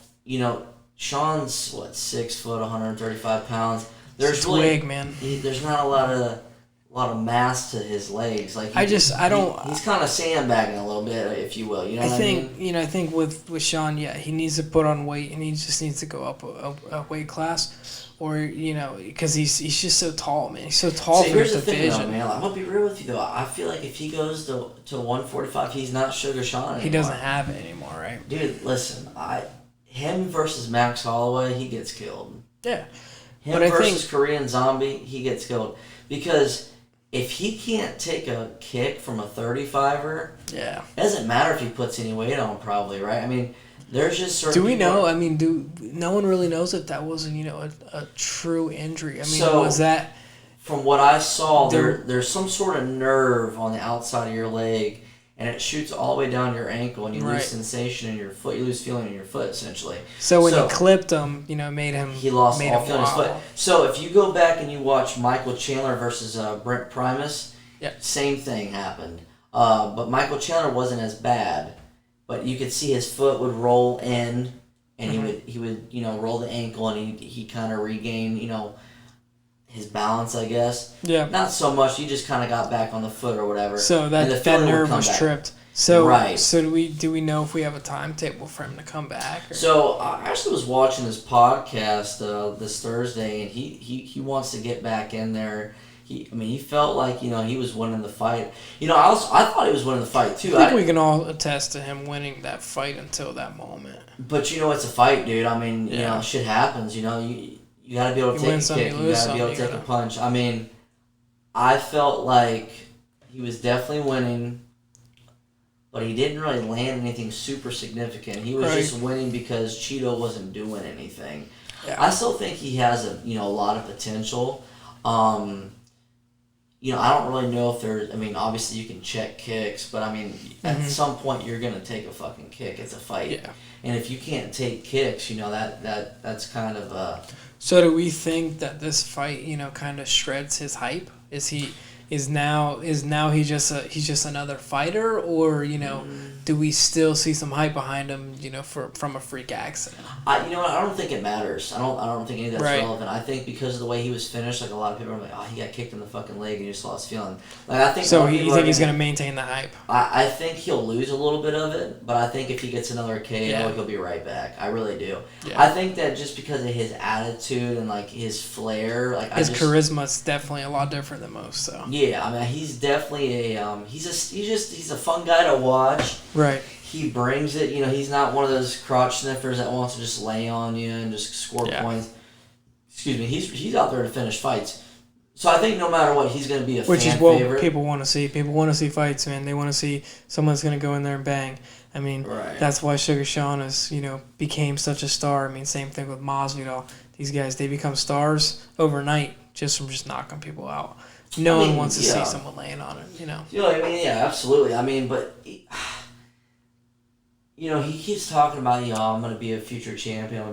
Sean's, 6 foot, 135 pounds. There's really, twig, man. There's not a lot of mass to his legs. Like, he's kind of sandbagging a little bit, if you will. I mean? I think with Sean, he needs to put on weight, and he just needs to go up a weight class. Or, because he's just so tall, man. He's so tall for his division. Here's the thing, though, man. I'm going to be real with you, though. I feel like if he goes to 145, he's not Sugar Sean anymore. He doesn't have it anymore, right? Dude, listen. Him versus Max Holloway, he gets killed. Yeah. Him versus Korean Zombie, he gets killed. Because if he can't take a kick from a 35er, it doesn't matter if he puts any weight on, probably, right? I mean... There's just certain. Do we know? I mean, no one really knows if that wasn't a true injury. I mean, was that? From what I saw, there's some sort of nerve on the outside of your leg, and it shoots all the way down your ankle, and you lose sensation in your foot. You lose feeling in your foot, essentially. So when he clipped him, made him... He lost all feeling in his foot. So if you go back and you watch Michael Chandler versus Brent Primus, same thing happened. But Michael Chandler wasn't as bad, but you could see his foot would roll in, and he would roll the ankle, and he kind of regained his balance, I guess. Yeah. Not so much. He just kind of got back on the foot or whatever. So that nerve was tripped. So So do we know if we have a timetable for him to come back? Or? So I actually was watching this podcast this Thursday, and he wants to get back in there. He felt like he was winning the fight. I thought he was winning the fight too. I think we can all attest to him winning that fight until that moment. But it's a fight, dude. Shit happens. You got to be able to take a kick. You got to be able to take a punch. I felt like he was definitely winning, but he didn't really land anything super significant. He was just winning because Cheeto wasn't doing anything. Yeah. I still think he has a lot of potential. I don't really know if there's... obviously you can check kicks, but at some point you're going to take a fucking kick. It's a fight. Yeah. And if you can't take kicks, that's kind of... So do we think that this fight, kind of shreds his hype? Is now he he's just another fighter, or do we still see some hype behind him, from a freak accident? I don't think it matters. I don't think any of that's relevant. I think because of the way he was finished, like a lot of people are like, oh, he got kicked in the fucking leg and he just lost feeling. Like I think. So you think he's gonna maintain the hype? I think he'll lose a little bit of it, but I think if he gets another KO, he'll be right back. I really do. Yeah. I think that just because of his attitude and like his flair, like his charisma is definitely a lot different than most. So yeah, he's definitely he's a fun guy to watch. Right. He brings it. He's not one of those crotch sniffers that wants to just lay on you and just score points. Excuse me. He's out there to finish fights. So I think no matter what, he's going to be a fan favorite. Which is what people want to see. People want to see fights, man. They want to see someone that's going to go in there and bang. That's why Sugar Sean is, became such a star. Same thing with Masvidal. These guys, they become stars overnight just from just knocking people out. No one wants to see someone laying on it, Yeah, absolutely. But he keeps talking about, I'm going to be a future champion. I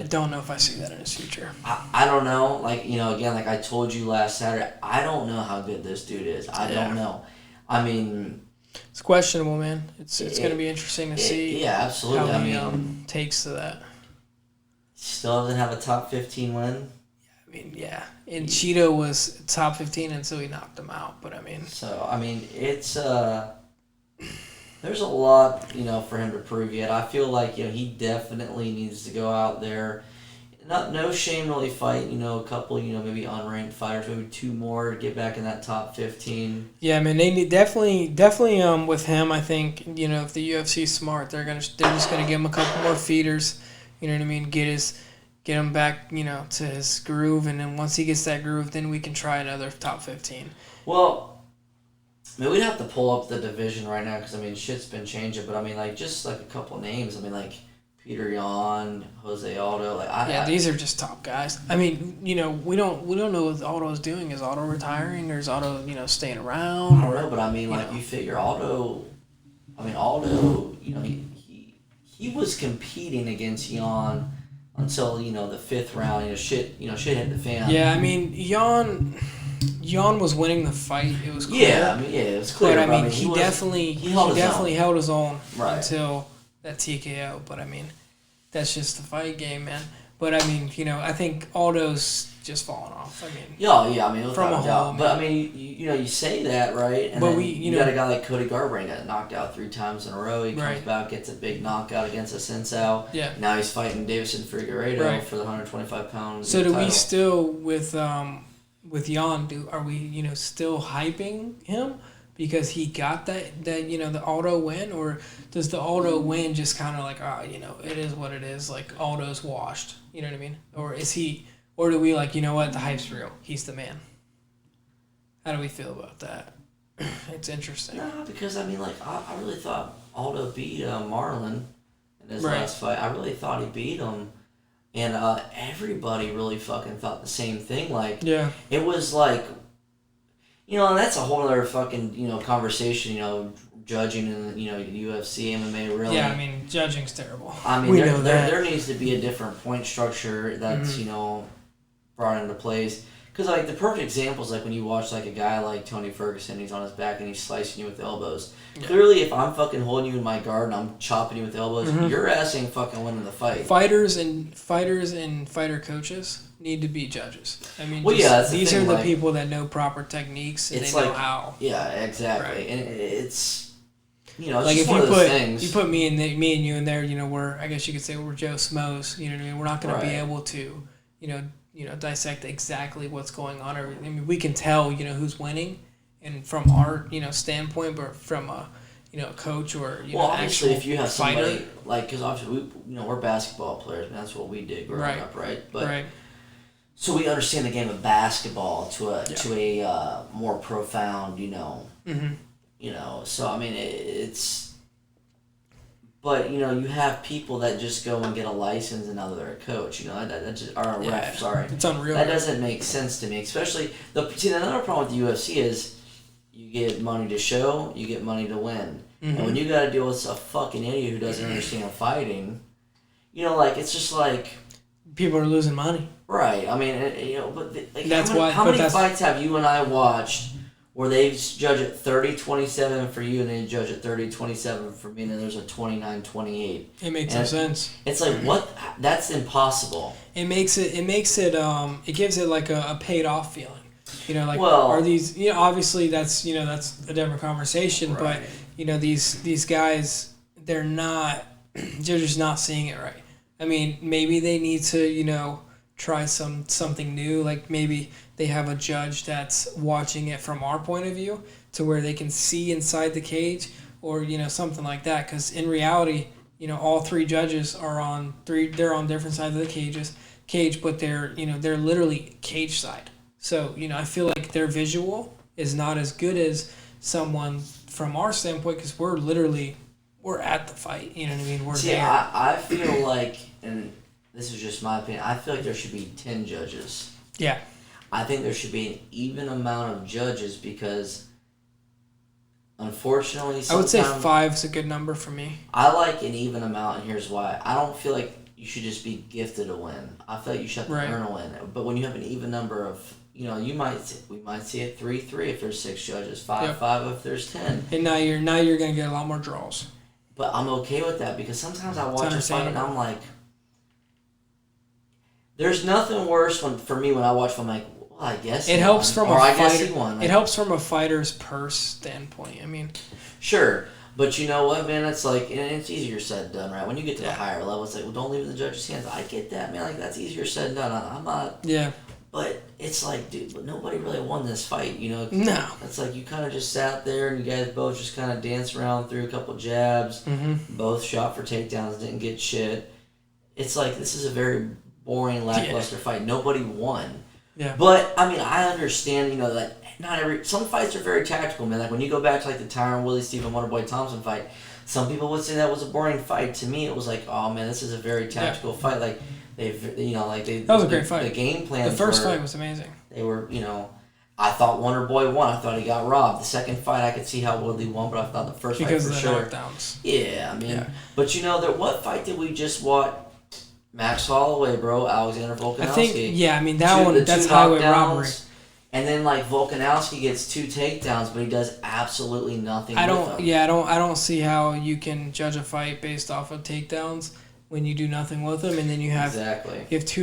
don't know if I see that in his future. I don't know. Again, like I told you last Saturday, I don't know how good this dude is. I don't know. It's questionable, man. It's going to be interesting to see. Yeah, absolutely. How he takes to that. Still doesn't have a top 15 win. Yeah. And Cheeto was top 15 until he knocked him out. But So it's there's a lot for him to prove yet. I feel like he definitely needs to go out there. No shame really fight. A couple maybe unranked fighters, maybe 2 more to get back in that top 15. Yeah, they need definitely with him. I think if the UFC's smart, they're just gonna give him a couple more feeders. You know what I mean? Get him back, to his groove, and then once he gets that groove, then we can try another top 15. Well, we'd have to pull up the division right now because shit's been changing. But just like a couple names. Peter Yan, Jose Aldo. These are just top guys. we don't know what Aldo's doing. Is Aldo retiring or is Aldo staying around? I don't know, but you figure Aldo. Aldo. He was competing against Yan until the 5th round. Shit hit the fan. Yeah, Yan was winning the fight. It was clear. Yeah, it was clear. But he definitely held his own until that TKO. But that's just the fight game, man. But I think Aldo's just falling off. From a whole. But you say that, right? And but you got a guy like Cody Garbrandt got knocked out 3 times in a row. He comes back, gets a big knockout against Asensio. Yeah. Now he's fighting Davison Figueiredo for the 125-pound. So do we still with Yan? Are we still hyping him because he got that the Aldo win, or does the Aldo win just kind of like it is what it is, like Aldo's washed? You know what I mean? Or is he? Or do we the hype's real? He's the man. How do we feel about that? It's interesting. No, because I really thought Aldo beat Marlon in his last fight. I really thought he beat him, and everybody really fucking thought the same thing. It was like, and that's a whole other fucking conversation. judging in UFC, MMA. Really, Yeah, I mean judging's terrible. I mean, there needs to be a different point structure that's brought into place. Because like the perfect example is like when you watch like a guy like Tony Ferguson, he's on his back and he's slicing you with elbows. Yeah. Clearly, if I'm fucking holding you in my guard and I'm chopping you with elbows, your ass ain't fucking winning the fight. Fighters and fighter coaches need to be judges. I mean, these are the people that know proper techniques and they know how. Yeah, exactly. Right. And it's it's like just if one of those things. You put me and you in there, we're, I guess you could say we're Joe Schmoes. You know what I mean? We're not going to be able to, dissect exactly what's going on. I mean, we can tell, who's winning, and from our, standpoint, but from a, coach or obviously, if you have fighter, somebody like, because obviously we're basketball players, and that's what we did growing up, right? But so we understand the game of basketball to a more profound, So I mean, it's. But, you have people that just go and get a license and now they're a coach, that just, or a ref, sorry. It's unreal. That doesn't make sense to me, especially, another problem with the UFC is you get money to show, you get money to win. And when you got to deal with a fucking idiot who doesn't understand fighting, it's just like... People are losing money. Right, I mean, but how many fights have you and I watched where they judge it 30-27 for you and they judge it 30-27 for me, and then there's a 29-28. It makes no sense. It's like, what? That's impossible. It gives it like a paid off feeling. Are these, obviously that's a different conversation, right. But, these guys, they're just not seeing it right. I mean, maybe they need to, try something new, like maybe they have a judge that's watching it from our point of view to where they can see inside the cage, or something like that, because in reality all three judges they're on different sides of the cage, but they're literally cage side, so I feel like their visual is not as good as someone from our standpoint, because we're at the fight, you know what I mean, we're there. I feel like, and this is just my opinion, I feel like there should be 10 judges. Yeah. I think there should be an even amount of judges because, unfortunately, I would say 5 is a good number for me. I like an even amount, and here's why. I don't feel like you should just be gifted a win. I feel like you should have to earn a win. But when you have an even number of, we might see it 3-3 if there's 6 judges, 5-5 if there's 10. And now you're gonna get a lot more draws. But I'm okay with that because sometimes I watch a fight and I'm like, there's nothing worse for me when I watch film, like, well, I guess it helps from a fighter. Like, it helps from a fighter's purse standpoint. I mean, sure, but you know what, man? It's like, and it's easier said than done, right? When you get to the higher level, it's like, well, don't leave it in the judge's hands. I get that, man. Like, that's easier said than done. I'm not. Yeah. But it's like, dude, but nobody really won this fight, No. It's like you kind of just sat there and you guys both just kind of danced around through a couple jabs. Both shot for takedowns, didn't get shit. It's like, this is a very boring, lackluster fight. Nobody won. Yeah. But I mean, I understand, that some fights are very tactical, man. Like when you go back to like the Tyron Woodley, Stephen Wonderboy Thompson fight, some people would say that was a boring fight. To me, it was like, oh man, this is a very tactical fight. Like that was a great fight. The game plan. The first fight was amazing. They were, I thought Wonderboy won. I thought he got robbed. The second fight, I could see how Woodley won, but I thought the first fight for sure. Because of the knockdowns. Yeah, I mean, but what fight did we just watch? Max Holloway, bro, Alexander Volkanovski. I think, that's highway robbery. And then Volkanovski gets 2 takedowns, but he does absolutely nothing. I don't see how you can judge a fight based off of takedowns when you do nothing with them, and then you have 2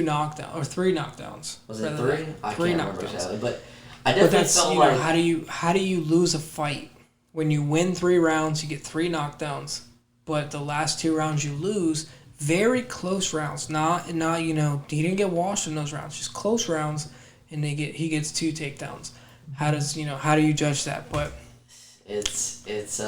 knockdowns or 3 knockdowns. Was it 3? I can't remember exactly, but I definitely felt like how do you lose a fight when you win 3 rounds, you get 3 knockdowns, but the last 2 rounds you lose. Very close rounds, not he didn't get washed in those rounds, just close rounds, and he gets 2 takedowns. How do you judge that? But it's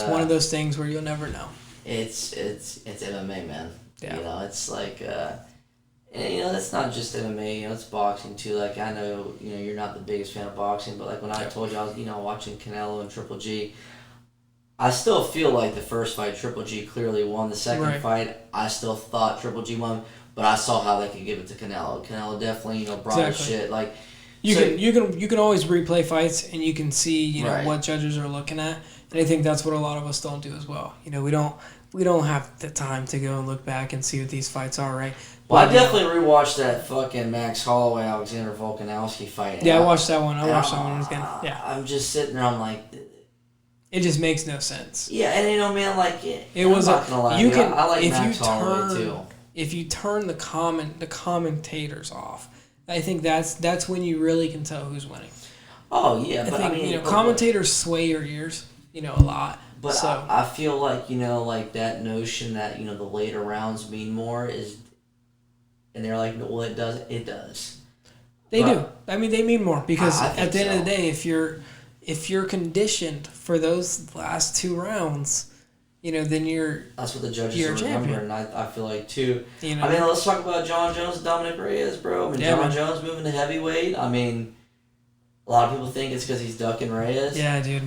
one of those things where you'll never know. It's MMA, man. Yeah. It's like that's not just MMA. It's boxing too. Like I know you're not the biggest fan of boxing, but like when I told you I was watching Canelo and Triple G. I still feel like the first fight, Triple G clearly won. The second fight, I still thought Triple G won, but I saw how they could give it to Canelo. Canelo definitely, brought his shit. Like you can always replay fights and you can see what judges are looking at, And I think that's what a lot of us don't do as well. You know, we don't have the time to go and look back and see what these fights are, right? Well, I definitely rewatched that fucking Max Holloway Alexander Volkanovski fight. Yeah, I watched that one. I watched that one again. Yeah. I'm just sitting there. I'm like, it just makes no sense. Yeah, and you know, man, like it was. I'm not gonna lie, you can. I like if Max you Holloway turn, too. If you turn the commentators off, I think that's when you really can tell who's winning. Oh yeah, but I think, you know, commentators sway your ears, you know, a lot. But so. I feel like, you know, like that notion that, you know, the later rounds mean more is, and they're like, well, it does. They do. I mean, they mean more because at the end of the day, if you're conditioned for those last 2 rounds, you know, then that's what the judges are remembering. And I feel like too. You know, I mean, let's talk about John Jones and Dominic Reyes, bro. I mean, John Jones moving to heavyweight. I mean, a lot of people think it's because he's ducking Reyes. Yeah, dude.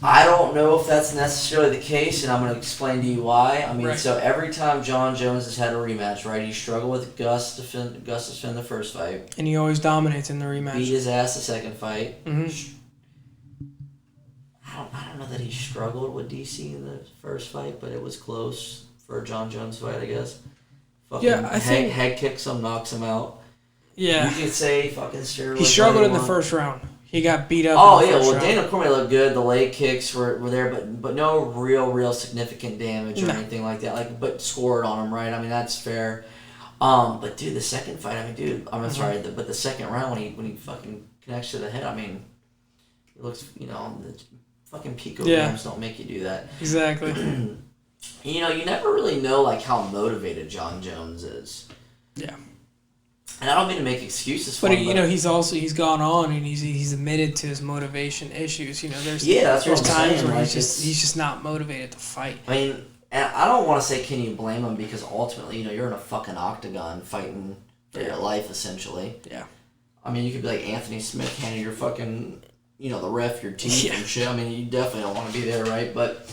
I don't know if that's necessarily the case, and I'm going to explain to you why. I mean, so every time John Jones has had a rematch, right, he struggled with Gus to defend the first fight. And he always dominates in the rematch. Beat his ass the second fight. Mm-hmm. I don't know that he struggled with DC in the first fight, but it was close for a John Jones fight, I guess. I think head kicks him, knocks him out. Yeah. You could say fucking steroid. He struggled in the first round. He got beat up. Oh yeah, well Daniel Cormier looked good. The leg kicks were there, but no real significant damage or anything like that. Like, but scored on him, right? I mean, that's fair. But dude, the second fight, I mean, dude, I'm sorry, but the second round when he fucking connects to the head, I mean, it looks, you know, the fucking picograms don't make you do that. Exactly. You know, you never really know like how motivated John Jones is. Yeah. And I don't mean to make excuses for him. But you know, he's gone on and he's admitted to his motivation issues. You know, there's times where he's just not motivated to fight. I mean, and I don't want to say can you blame him because ultimately, you know, you're in a fucking octagon fighting for your life essentially. Yeah. I mean, you could be like Anthony Smith handing your fucking, you know, the ref your teeth and shit. I mean, you definitely don't want to be there, right? But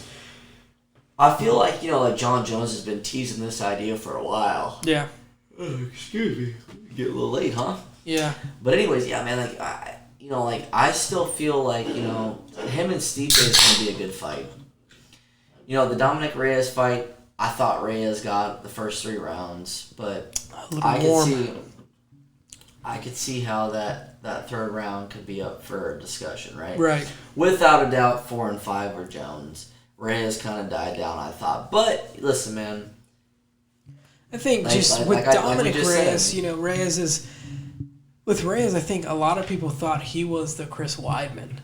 I feel like, you know, like John Jones has been teasing this idea for a while. Yeah. Oh, excuse me. Get a little late, huh? Yeah. But anyways, yeah, man, like, I still feel like, you know, him and Stipe is going to be a good fight. You know, the Dominic Reyes fight, I thought Reyes got the first 3 rounds, but I could see how that 3rd round could be up for discussion, right? Right. Without a doubt, 4 and 5 were Jones. Reyes kind of died down, I thought. But, listen, man. I think with Dominic Reyes, you know, with Reyes, I think a lot of people thought he was the Chris Weidman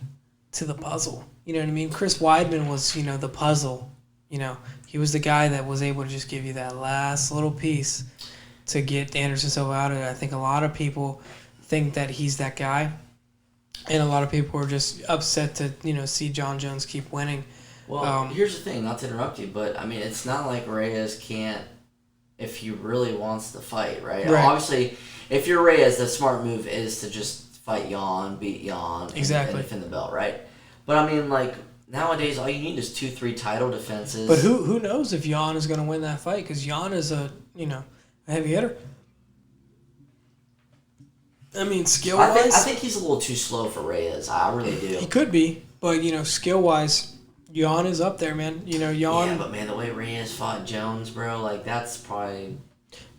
to the puzzle. You know what I mean? Chris Weidman was, you know, the puzzle. You know, he was the guy that was able to just give you that last little piece to get Anderson Silva out of it. I think a lot of people think that he's that guy, and a lot of people are just upset to, you know, see John Jones keep winning. Well, here's the thing, not to interrupt you, but, I mean, it's not like Reyes can't, if he really wants to fight, right? Obviously, if you're Reyes, the smart move is to just fight Jan, beat Jan, and defend the belt, right? But, I mean, like, nowadays, all you need is 2-3 title defenses. But who knows if Jan is going to win that fight? Because Jan is a heavy hitter. I mean, skill-wise... I think he's a little too slow for Reyes. I really do. He could be, but, you know, skill-wise... Jan is up there, man. You know, Jan... Yeah, but, man, the way Reyes fought Jones, bro, like, that's probably...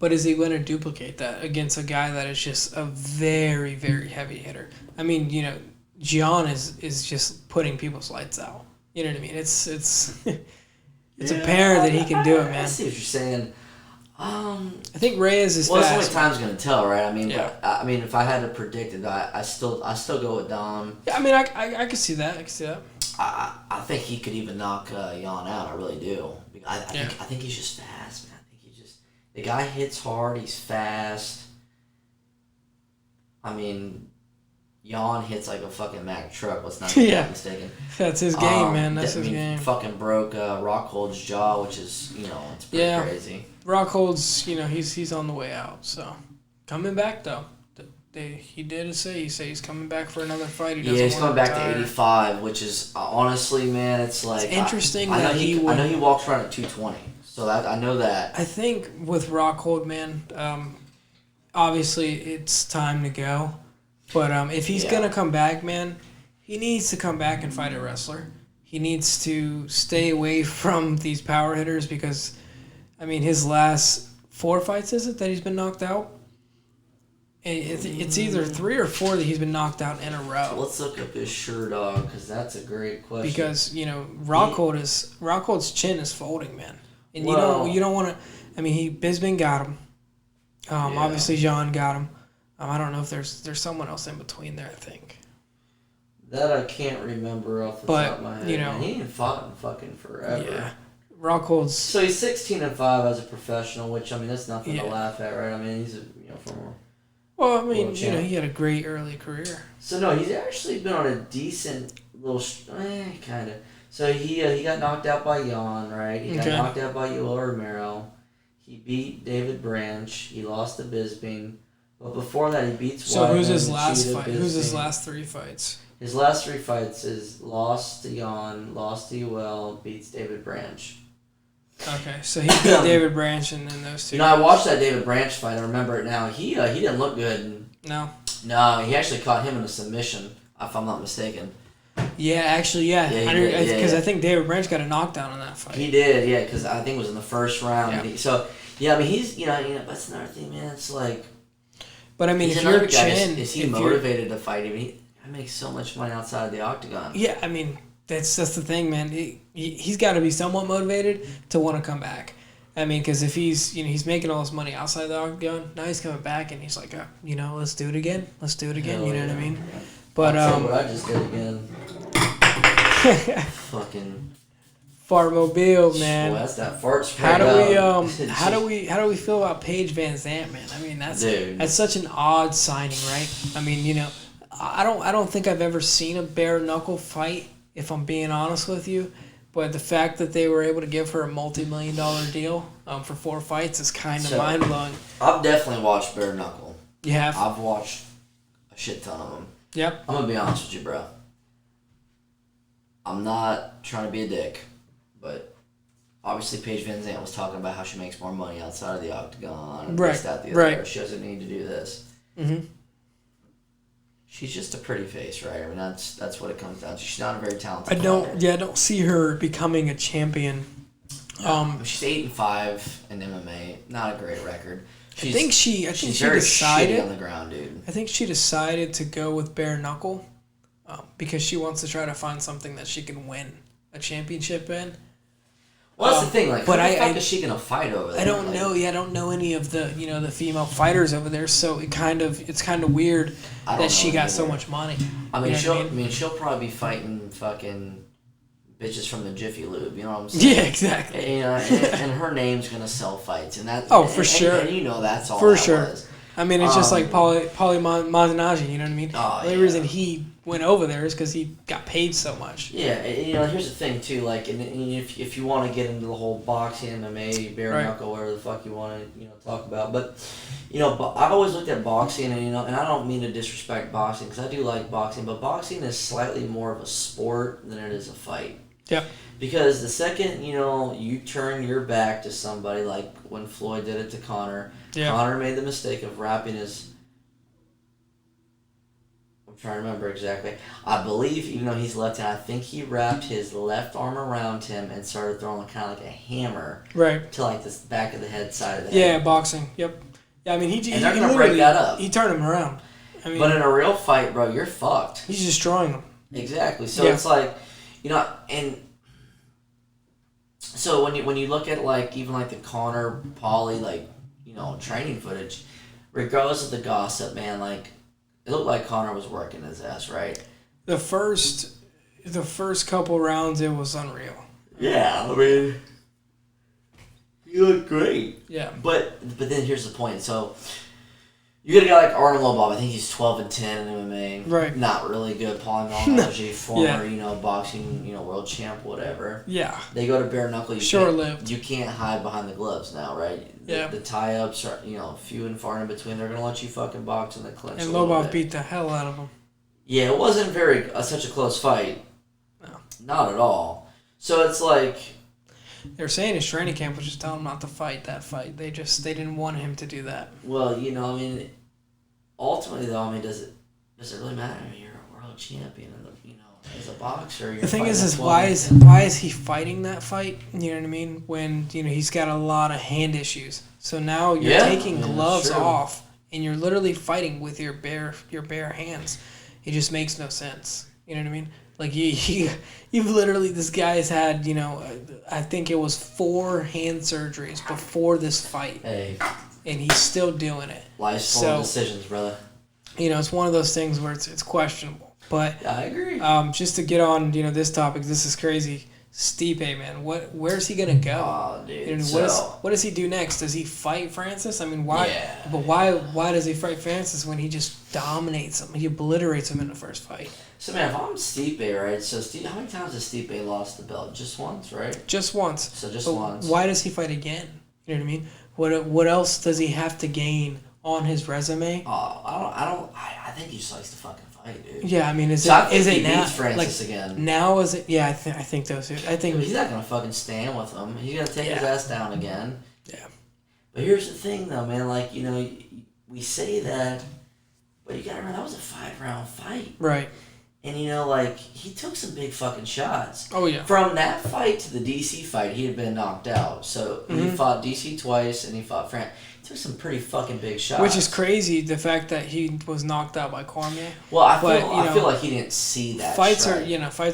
But is he going to duplicate that against a guy that is just a very, very heavy hitter? I mean, you know, Jan is just putting people's lights out. You know what I mean? It's apparent that he can do it, man. I see what you're saying. I think Reyes is fast. Well, it's only time's going to tell, right? I mean, but, I mean, if I had to predict it, I still go with Dom. Yeah, I mean, I could see that. I think he could even knock Jan out. I really do. I think he's just fast, man. I think the guy hits hard. He's fast. I mean, Jan hits like a fucking Mack truck. Let's not get mistaken. That's his game, man. That's his game. Fucking broke Rockhold's jaw, which is, you know, it's pretty crazy. Rockhold's, you know, he's on the way out. So coming back though. He did say he's coming back for another fight. He's coming back to 85, which is honestly, man, it's like it's interesting. I know he walks around at 220, so I know that. I think with Rockhold, man, obviously it's time to go, but if he's gonna come back, man, he needs to come back and fight a wrestler. he needs to stay away from these power hitters because, I mean, his last 4 fights, is it, that he's been knocked out? It's either 3 or 4 that he's been knocked out in a row. Let's look up his sure dog because that's a great question. Because Rockhold's chin is folding, man, and you don't want to. I mean, Bisping got him. Obviously Jean got him. I don't know if there's someone else in between there. I think. That I can't remember off the top of my head. Man, he ain't fought in fucking forever. Yeah. Rockhold's. So he's 16-5 as a professional, which I mean that's nothing to laugh at, right? I mean he's former. Well, I mean, he had a great early career. So no, he's actually been on a decent little kind of. So he got knocked out by Jan, right? He got knocked out by Yoel Romero. He beat David Branch. He lost to Bisping. But before that, he beats So Weidman, who's his last fight? Bisping. Who's his last 3 fights? His last 3 fights is lost to Jan, lost to Yoel, beats David Branch. Okay, so he beat David Branch and then those 2. I watched that David Branch fight. I remember it now. He didn't look good. No, he actually caught him in a submission, if I'm not mistaken. Yeah, actually, yeah. Because I think David Branch got a knockdown in that fight. He did, yeah, because I think it was in the first round. Yeah. I mean, he's, that's another thing, man. It's like... But, I mean, if your chin... Is he motivated to fight him? He makes so much money outside of the octagon. Yeah, I mean, that's the thing, man. He's got to be somewhat motivated to want to come back. I mean, because if he's making all this money outside the octagon, now he's coming back and he's like, let's do it again. Let's do it again. Hell you know yeah. what I mean? But what I just did again. Fucking Fartmobile, man. Boy, that's that fart spray. How do we feel about Paige Van Zandt, man? I mean, that's such an odd signing, right? I mean, I don't think I've ever seen a bare knuckle fight, if I'm being honest with you. But the fact that they were able to give her a multi-million-dollar deal for 4 fights is kind of mind-blowing. I've definitely watched bare knuckle. You have? I've watched a shit ton of them. Yep. I'm gonna be honest with you, bro. I'm not trying to be a dick, but obviously Paige Van Zandt was talking about how she makes more money outside of the octagon and this, that, the other. Right. She doesn't need to do this. Mm-hmm. She's just a pretty face, right? I mean, that's what it comes down to. She's not a very talented I don't see her becoming a champion. She's 8-5 in MMA. Not a great record. I think she very decided shitty on the ground, dude. I think she decided to go with bare knuckle because she wants to try to find something that she can win a championship in. Well, that's the thing. Like, but who the fuck is she gonna fight over there? I don't know. Yeah, I don't know any of the the female fighters over there. So it's kind of weird that she got so much money. I mean, she'll probably be fighting fucking bitches from the Jiffy Lube. You know what I'm saying? Yeah, exactly. And her name's gonna sell fights, and that. For sure. And that's all. For that sure. Was. I mean, it's just like Paulie Malignaggi, you know what I mean? Oh, the only reason he went over there is because he got paid so much. Yeah, here's the thing too. Like, and if you want to get into the whole boxing, MMA, bare knuckle, whatever the fuck you want to talk about, but I've always looked at boxing, and I don't mean to disrespect boxing because I do like boxing, but boxing is slightly more of a sport than it is a fight. Yep. Because the second you turn your back to somebody, like when Floyd did it to Conor. Yeah. Conor made the mistake of wrapping his... I'm trying to remember exactly. I believe, even though he's left-handed, I think he wrapped his left arm around him and started throwing kind of like a hammer. Right. To like the back of the head, side of the head. Yeah, boxing. Yep. Yeah, I mean, he gonna break that up. He turned him around. I mean, but in a real fight, bro, you're fucked. He's destroying them. Exactly. So it's like, and... So when you look at like even like the Conor Paulie training footage, regardless of the gossip, man, like it looked like Conor was working his ass, right? The first couple rounds, it was unreal. Yeah, I mean, he looked great. Yeah. But then here's the point. So you get a guy like Arnold Lobov. I think he's 12-10 in MMA. Right. Not really good. Paulie Malignaggi, former boxing world champ, whatever. Yeah. They go to bare knuckle. Short-lived. You can't hide behind the gloves now, right? Yeah. The tie-ups are few and far in between. They're gonna let you fucking box in the clinch. And Lobov beat the hell out of him. Yeah, it wasn't such a close fight. No. Not at all. So it's like. They were saying his training camp was just telling him not to fight that fight. They didn't want him to do that. Well, ultimately though, does it really matter? I mean, you're a world champion, and as a boxer. The thing is why is he fighting that fight? You know what I mean? When he's got a lot of hand issues. So now you're taking gloves off and you're literally fighting with your bare hands. It just makes no sense. You know what I mean? Like you've literally, this guy's had, I think it was 4 hand surgeries before this fight. Hey. And he's still doing it. Life's full of decisions, brother. It's one of those things where it's questionable. But yeah, I agree. Just to get on, this topic, this is crazy. Stipe, man, where's he gonna go? Oh, dude. What does he do next? Does he fight Francis? I mean, why? Yeah. But why does he fight Francis when he just dominates him? He obliterates him in the first fight. So man, if I'm Stipe, right? So how many times has Stipe lost the belt? Just once, right? Just once. So just once. Why does he fight again? You know what I mean? What else does he have to gain on his resume? I think he just likes to fucking fight, dude. Yeah, I mean, is it now? Beats Francis again. Now is it? Yeah, I think those. I think he's not gonna fucking stand with him. He's gonna take his ass down again. Yeah. But here's the thing, though, man. Like we say that, but you gotta remember that was a 5-round fight. Right. And he took some big fucking shots. Oh yeah. From that fight to the DC fight, he had been knocked out. So he fought DC twice, and he fought Frank. He took some pretty fucking big shots. Which is crazy, the fact that he was knocked out by Cormier. Well, I feel like he didn't see that. Fights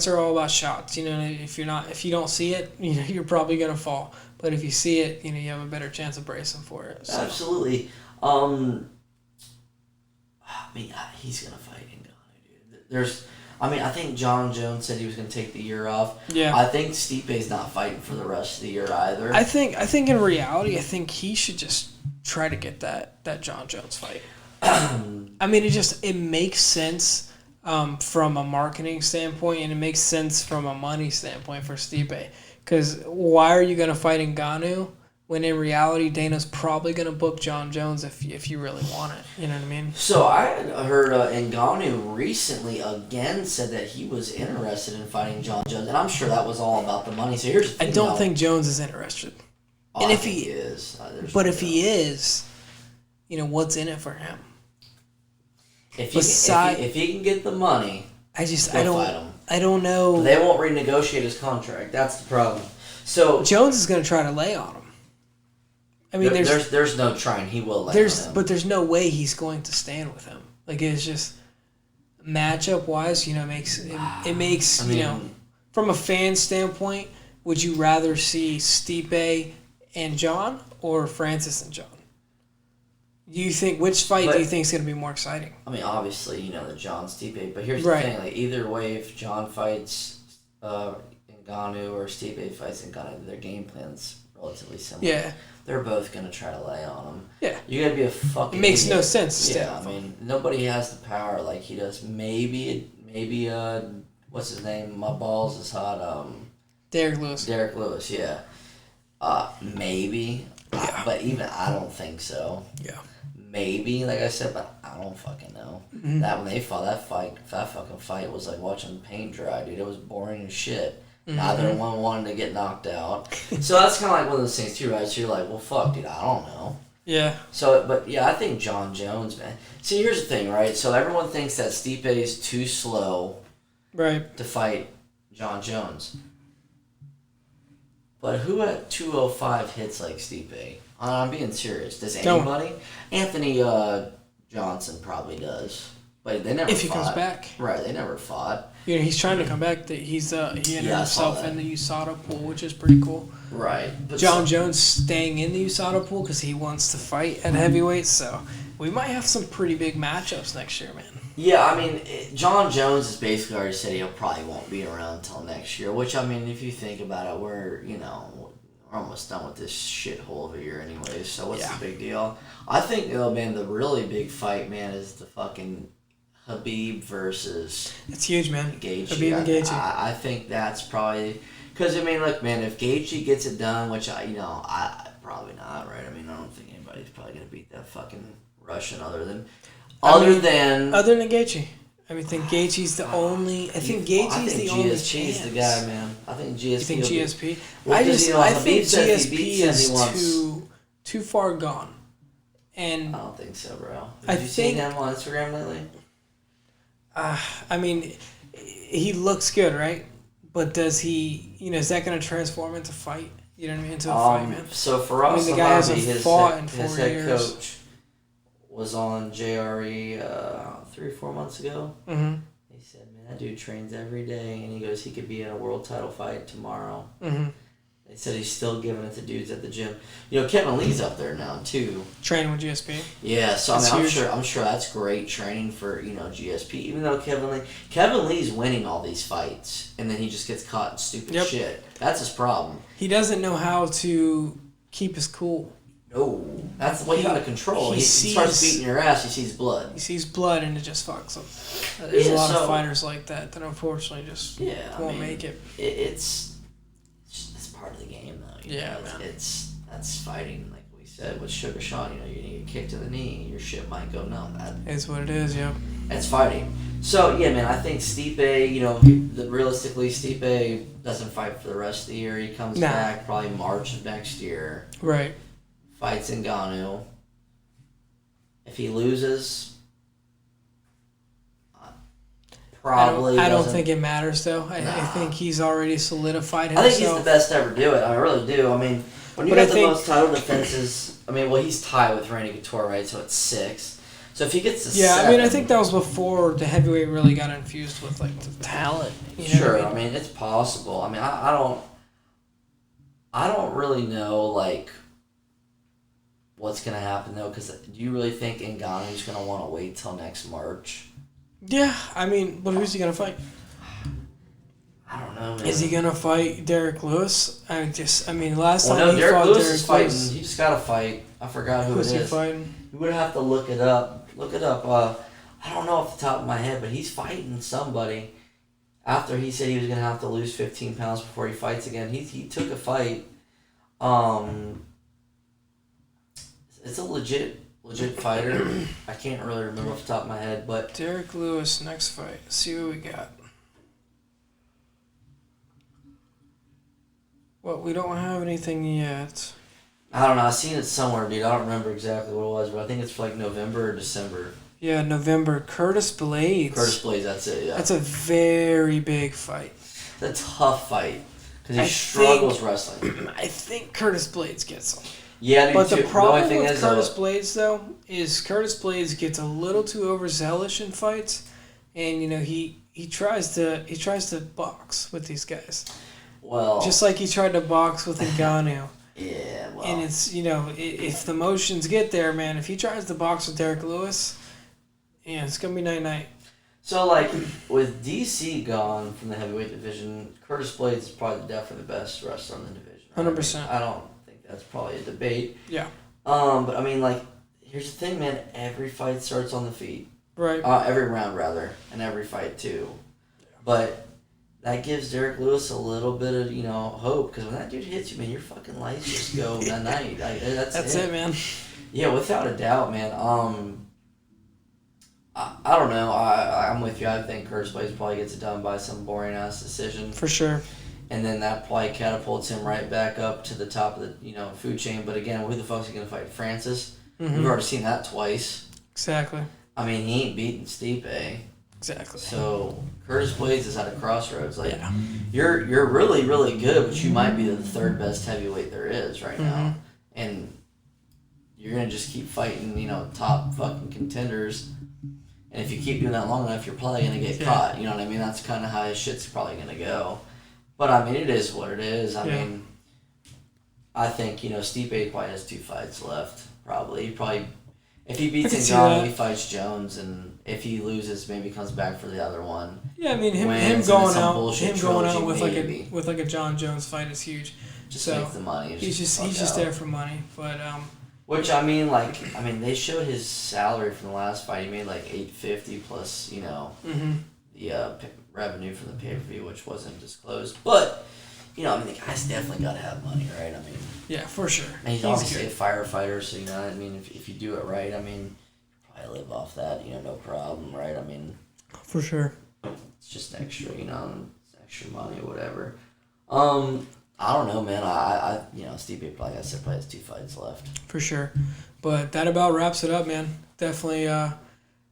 are all about shots. If you don't see it, you're probably gonna fall. But if you see it, you have a better chance of bracing for it. So. Absolutely. He's gonna fight Ngannou, dude. I think John Jones said he was going to take the year off. Yeah. I think Stipe's not fighting for the rest of the year either. I think in reality, he should just try to get that John Jones fight. I mean, it makes sense from a marketing standpoint, and it makes sense from a money standpoint for Stipe. Because why are you going to fight Ngannou when in reality Dana's probably going to book John Jones if you really want it? You know what I mean? So I heard Ngannou recently again said that he was interested in fighting John Jones, and I'm sure that was all about the money. So here's the thing. I don't think Jones is interested. And if he is, but if he is, what's in it for him? If he can get the money, I fight him. I don't know. They won't renegotiate his contract. That's the problem. So Jones is going to try to lay on him. I mean, there's no trying. He will lay on him. But there's no way he's going to stand with him. Like, it's just matchup wise, it makes from a fan standpoint, would you rather see Stipe and John or Francis and John? Do you think which fight do you think is going to be more exciting? I mean, obviously, the John Stipe, but here's the thing: like either way, if John fights Ngannou or Stipe fights Ngannou, their game plan's relatively similar. Yeah. They're both gonna try to lay on him. Yeah. You gotta be a fucking. It makes idiot. no sense to stand. I mean, nobody has the power like he does. Maybe what's his name? My balls is hot. Derek Lewis. Derek Lewis, yeah. Maybe. Yeah. But even I don't think so. Yeah. Maybe, like I said, but I don't fucking know. Mm-hmm. That when they fought that fucking fight was like watching paint dry, dude. It was boring as shit. Neither one wanted to get knocked out. So that's kind of like one of those things too, right? So you're like, well, fuck, dude, I don't know. Yeah. So, but yeah, I think John Jones, man. See, here's the thing, right? So everyone thinks that Stipe is too slow, right, to fight John Jones. But who at 205 hits like Stipe? I'm being serious. Does anybody? Anthony Johnson probably does. But they never if he comes back. Right, they never fought. He's trying to come back. He entered himself in the USADA pool, which is pretty cool. Right. But John Jones staying in the USADA pool because he wants to fight at heavyweight, so we might have some pretty big matchups next year, man. Yeah, I mean, John Jones has basically already said he probably won't be around until next year, which, I mean, if you think about it, we're almost done with this shithole of a year anyway, so what's the big deal? I think, man, the really big fight, man, is the fucking Khabib versus... It's huge, man. Gaethje. Khabib and Gaethje. I think that's probably... Because, I mean, look, man, if Gaethje gets it done, which, I probably not, right? I mean, I don't think anybody's probably going to beat that fucking Russian other than Gaethje. I think Gaethje's the only... I think Gaethje's the only chance. GSP's the guy, man. I think GSP... You think GSP? I think GSP is too far gone. And I don't think so, bro. Have you seen him on Instagram lately? I mean, he looks good, right? But does he, is that going to transform into fight? You know what I mean? Into a fight, man. So for us, the guy hasn't fought in 4 his head years. coach was on JRE 3 or 4 months ago. Mm-hmm. He said, "Man, that dude trains every day," and he goes, "He could be in a world title fight tomorrow." Mm-hmm. They said he's still giving it to dudes at the gym. Kevin Lee's up there now too. Training with GSP. Yeah, so I'm sure that's great training for GSP. Even though Kevin Lee's winning all these fights, and then he just gets caught in stupid shit. That's his problem. He doesn't know how to keep his cool. No, that's what you got to control. He starts beating your ass. He sees blood. He sees blood, and it just fucks him. There's a lot of fighters like that unfortunately just won't make it. It's part of the game, though. Man. That's fighting, like we said with Sugar Sean. You're gonna get kicked to the knee, your shit might go numb. It's what it is, yeah. That's fighting. So yeah, man, I think Stipe. Realistically, Stipe doesn't fight for the rest of the year. He comes back probably March of next year. Right. Fights Ngannou. If he loses. Probably. I don't think it matters though. I think he's already solidified himself. I think he's the best to ever do it. I really do. I mean, when you got the most title defenses, he's tied with Randy Couture, right? So it's 6. So if he gets to 7, I think that was before the heavyweight really got infused with like the talent. Sure, it's possible. I don't really know like what's gonna happen though. Because do you really think Ngannou's gonna want to wait till next March? Yeah, but who's he gonna fight? I don't know, man. Is he gonna fight Derek Lewis? Last time he Derek fought Lewis Derek is fighting. Lewis. He just got to fight. I forgot who Who's it is. he fighting? You would have to look it up. I don't know off the top of my head, but he's fighting somebody. After he said he was gonna have to lose 15 pounds before he fights again, he took a fight. It's a legit fighter. I can't really remember off the top of my head, but Derek Lewis next fight. Let's see what we got. Well, we don't have anything yet. I don't know. I seen it somewhere, dude. I don't remember exactly what it was, but I think it's for like November or December. Yeah, November. Curtis Blades. That's it. Yeah. That's a very big fight. It's a tough fight because he struggles wrestling. I think Curtis Blades gets him. Yeah, but the problem with Curtis Blades though is Curtis Blades gets a little too overzealous in fights, and he tries to box with these guys. Well, just like he tried to box with Ngannou. Yeah, well, and it's if the motions get there, man. If he tries to box with Derek Lewis, it's gonna be night. So like with DC gone from the heavyweight division, Curtis Blades is probably definitely the best wrestler in the division. 100%. I don't. That's probably a debate. Yeah. But here's the thing, man. Every fight starts on the feet. Right. Every round, rather, and every fight too. Yeah. But that gives Derek Lewis a little bit of hope, because when that dude hits you, man, your fucking lights just go that night. That's it, man. Yeah, without a doubt, man. I don't know. I'm with you. I think Curtis Blades probably gets it done by some boring ass decision. For sure. And then that probably catapults him right back up to the top of the food chain. But again, who the fuck's he gonna fight? Francis? Mm-hmm. We've already seen that twice. Exactly. He ain't beating Stipe. Exactly. So Curtis Blades is at a crossroads. You're really, really good, but you might be the third best heavyweight there is right now. And you're gonna just keep fighting, top fucking contenders. And if you keep doing that long enough, you're probably gonna get caught. You know what I mean? That's kind of how his shit's probably gonna go. But it is what it is. I think Stipe probably has 2 fights left. Probably if he beats Ngannou, he fights Jones, and if he loses, maybe comes back for the other one. Yeah, him going out with like a John Jones fight is huge. Just make the money. He's just there for money, but Which they showed his salary from the last fight. He made like $850 plus the revenue from the pay-per-view, which wasn't disclosed. But the guy's definitely got to have money, right? Yeah, for sure. And he's obviously a firefighter, so if you do it right, you probably live off that, no problem, right? For sure. It's just extra, it's extra money or whatever. I don't know, man. Stipe probably has 2 fights left. For sure. But that about wraps it up, man. Definitely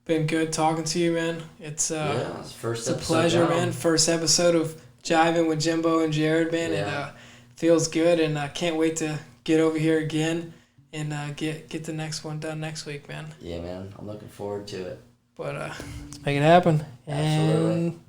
been good talking to you, man. It's it's a pleasure, man. First episode of Jiving with Jimbo and Jared, man. It feels good, and I can't wait to get over here again and get the next one done next week, man. Yeah, man. I'm looking forward to it. But let's make it happen. Absolutely. And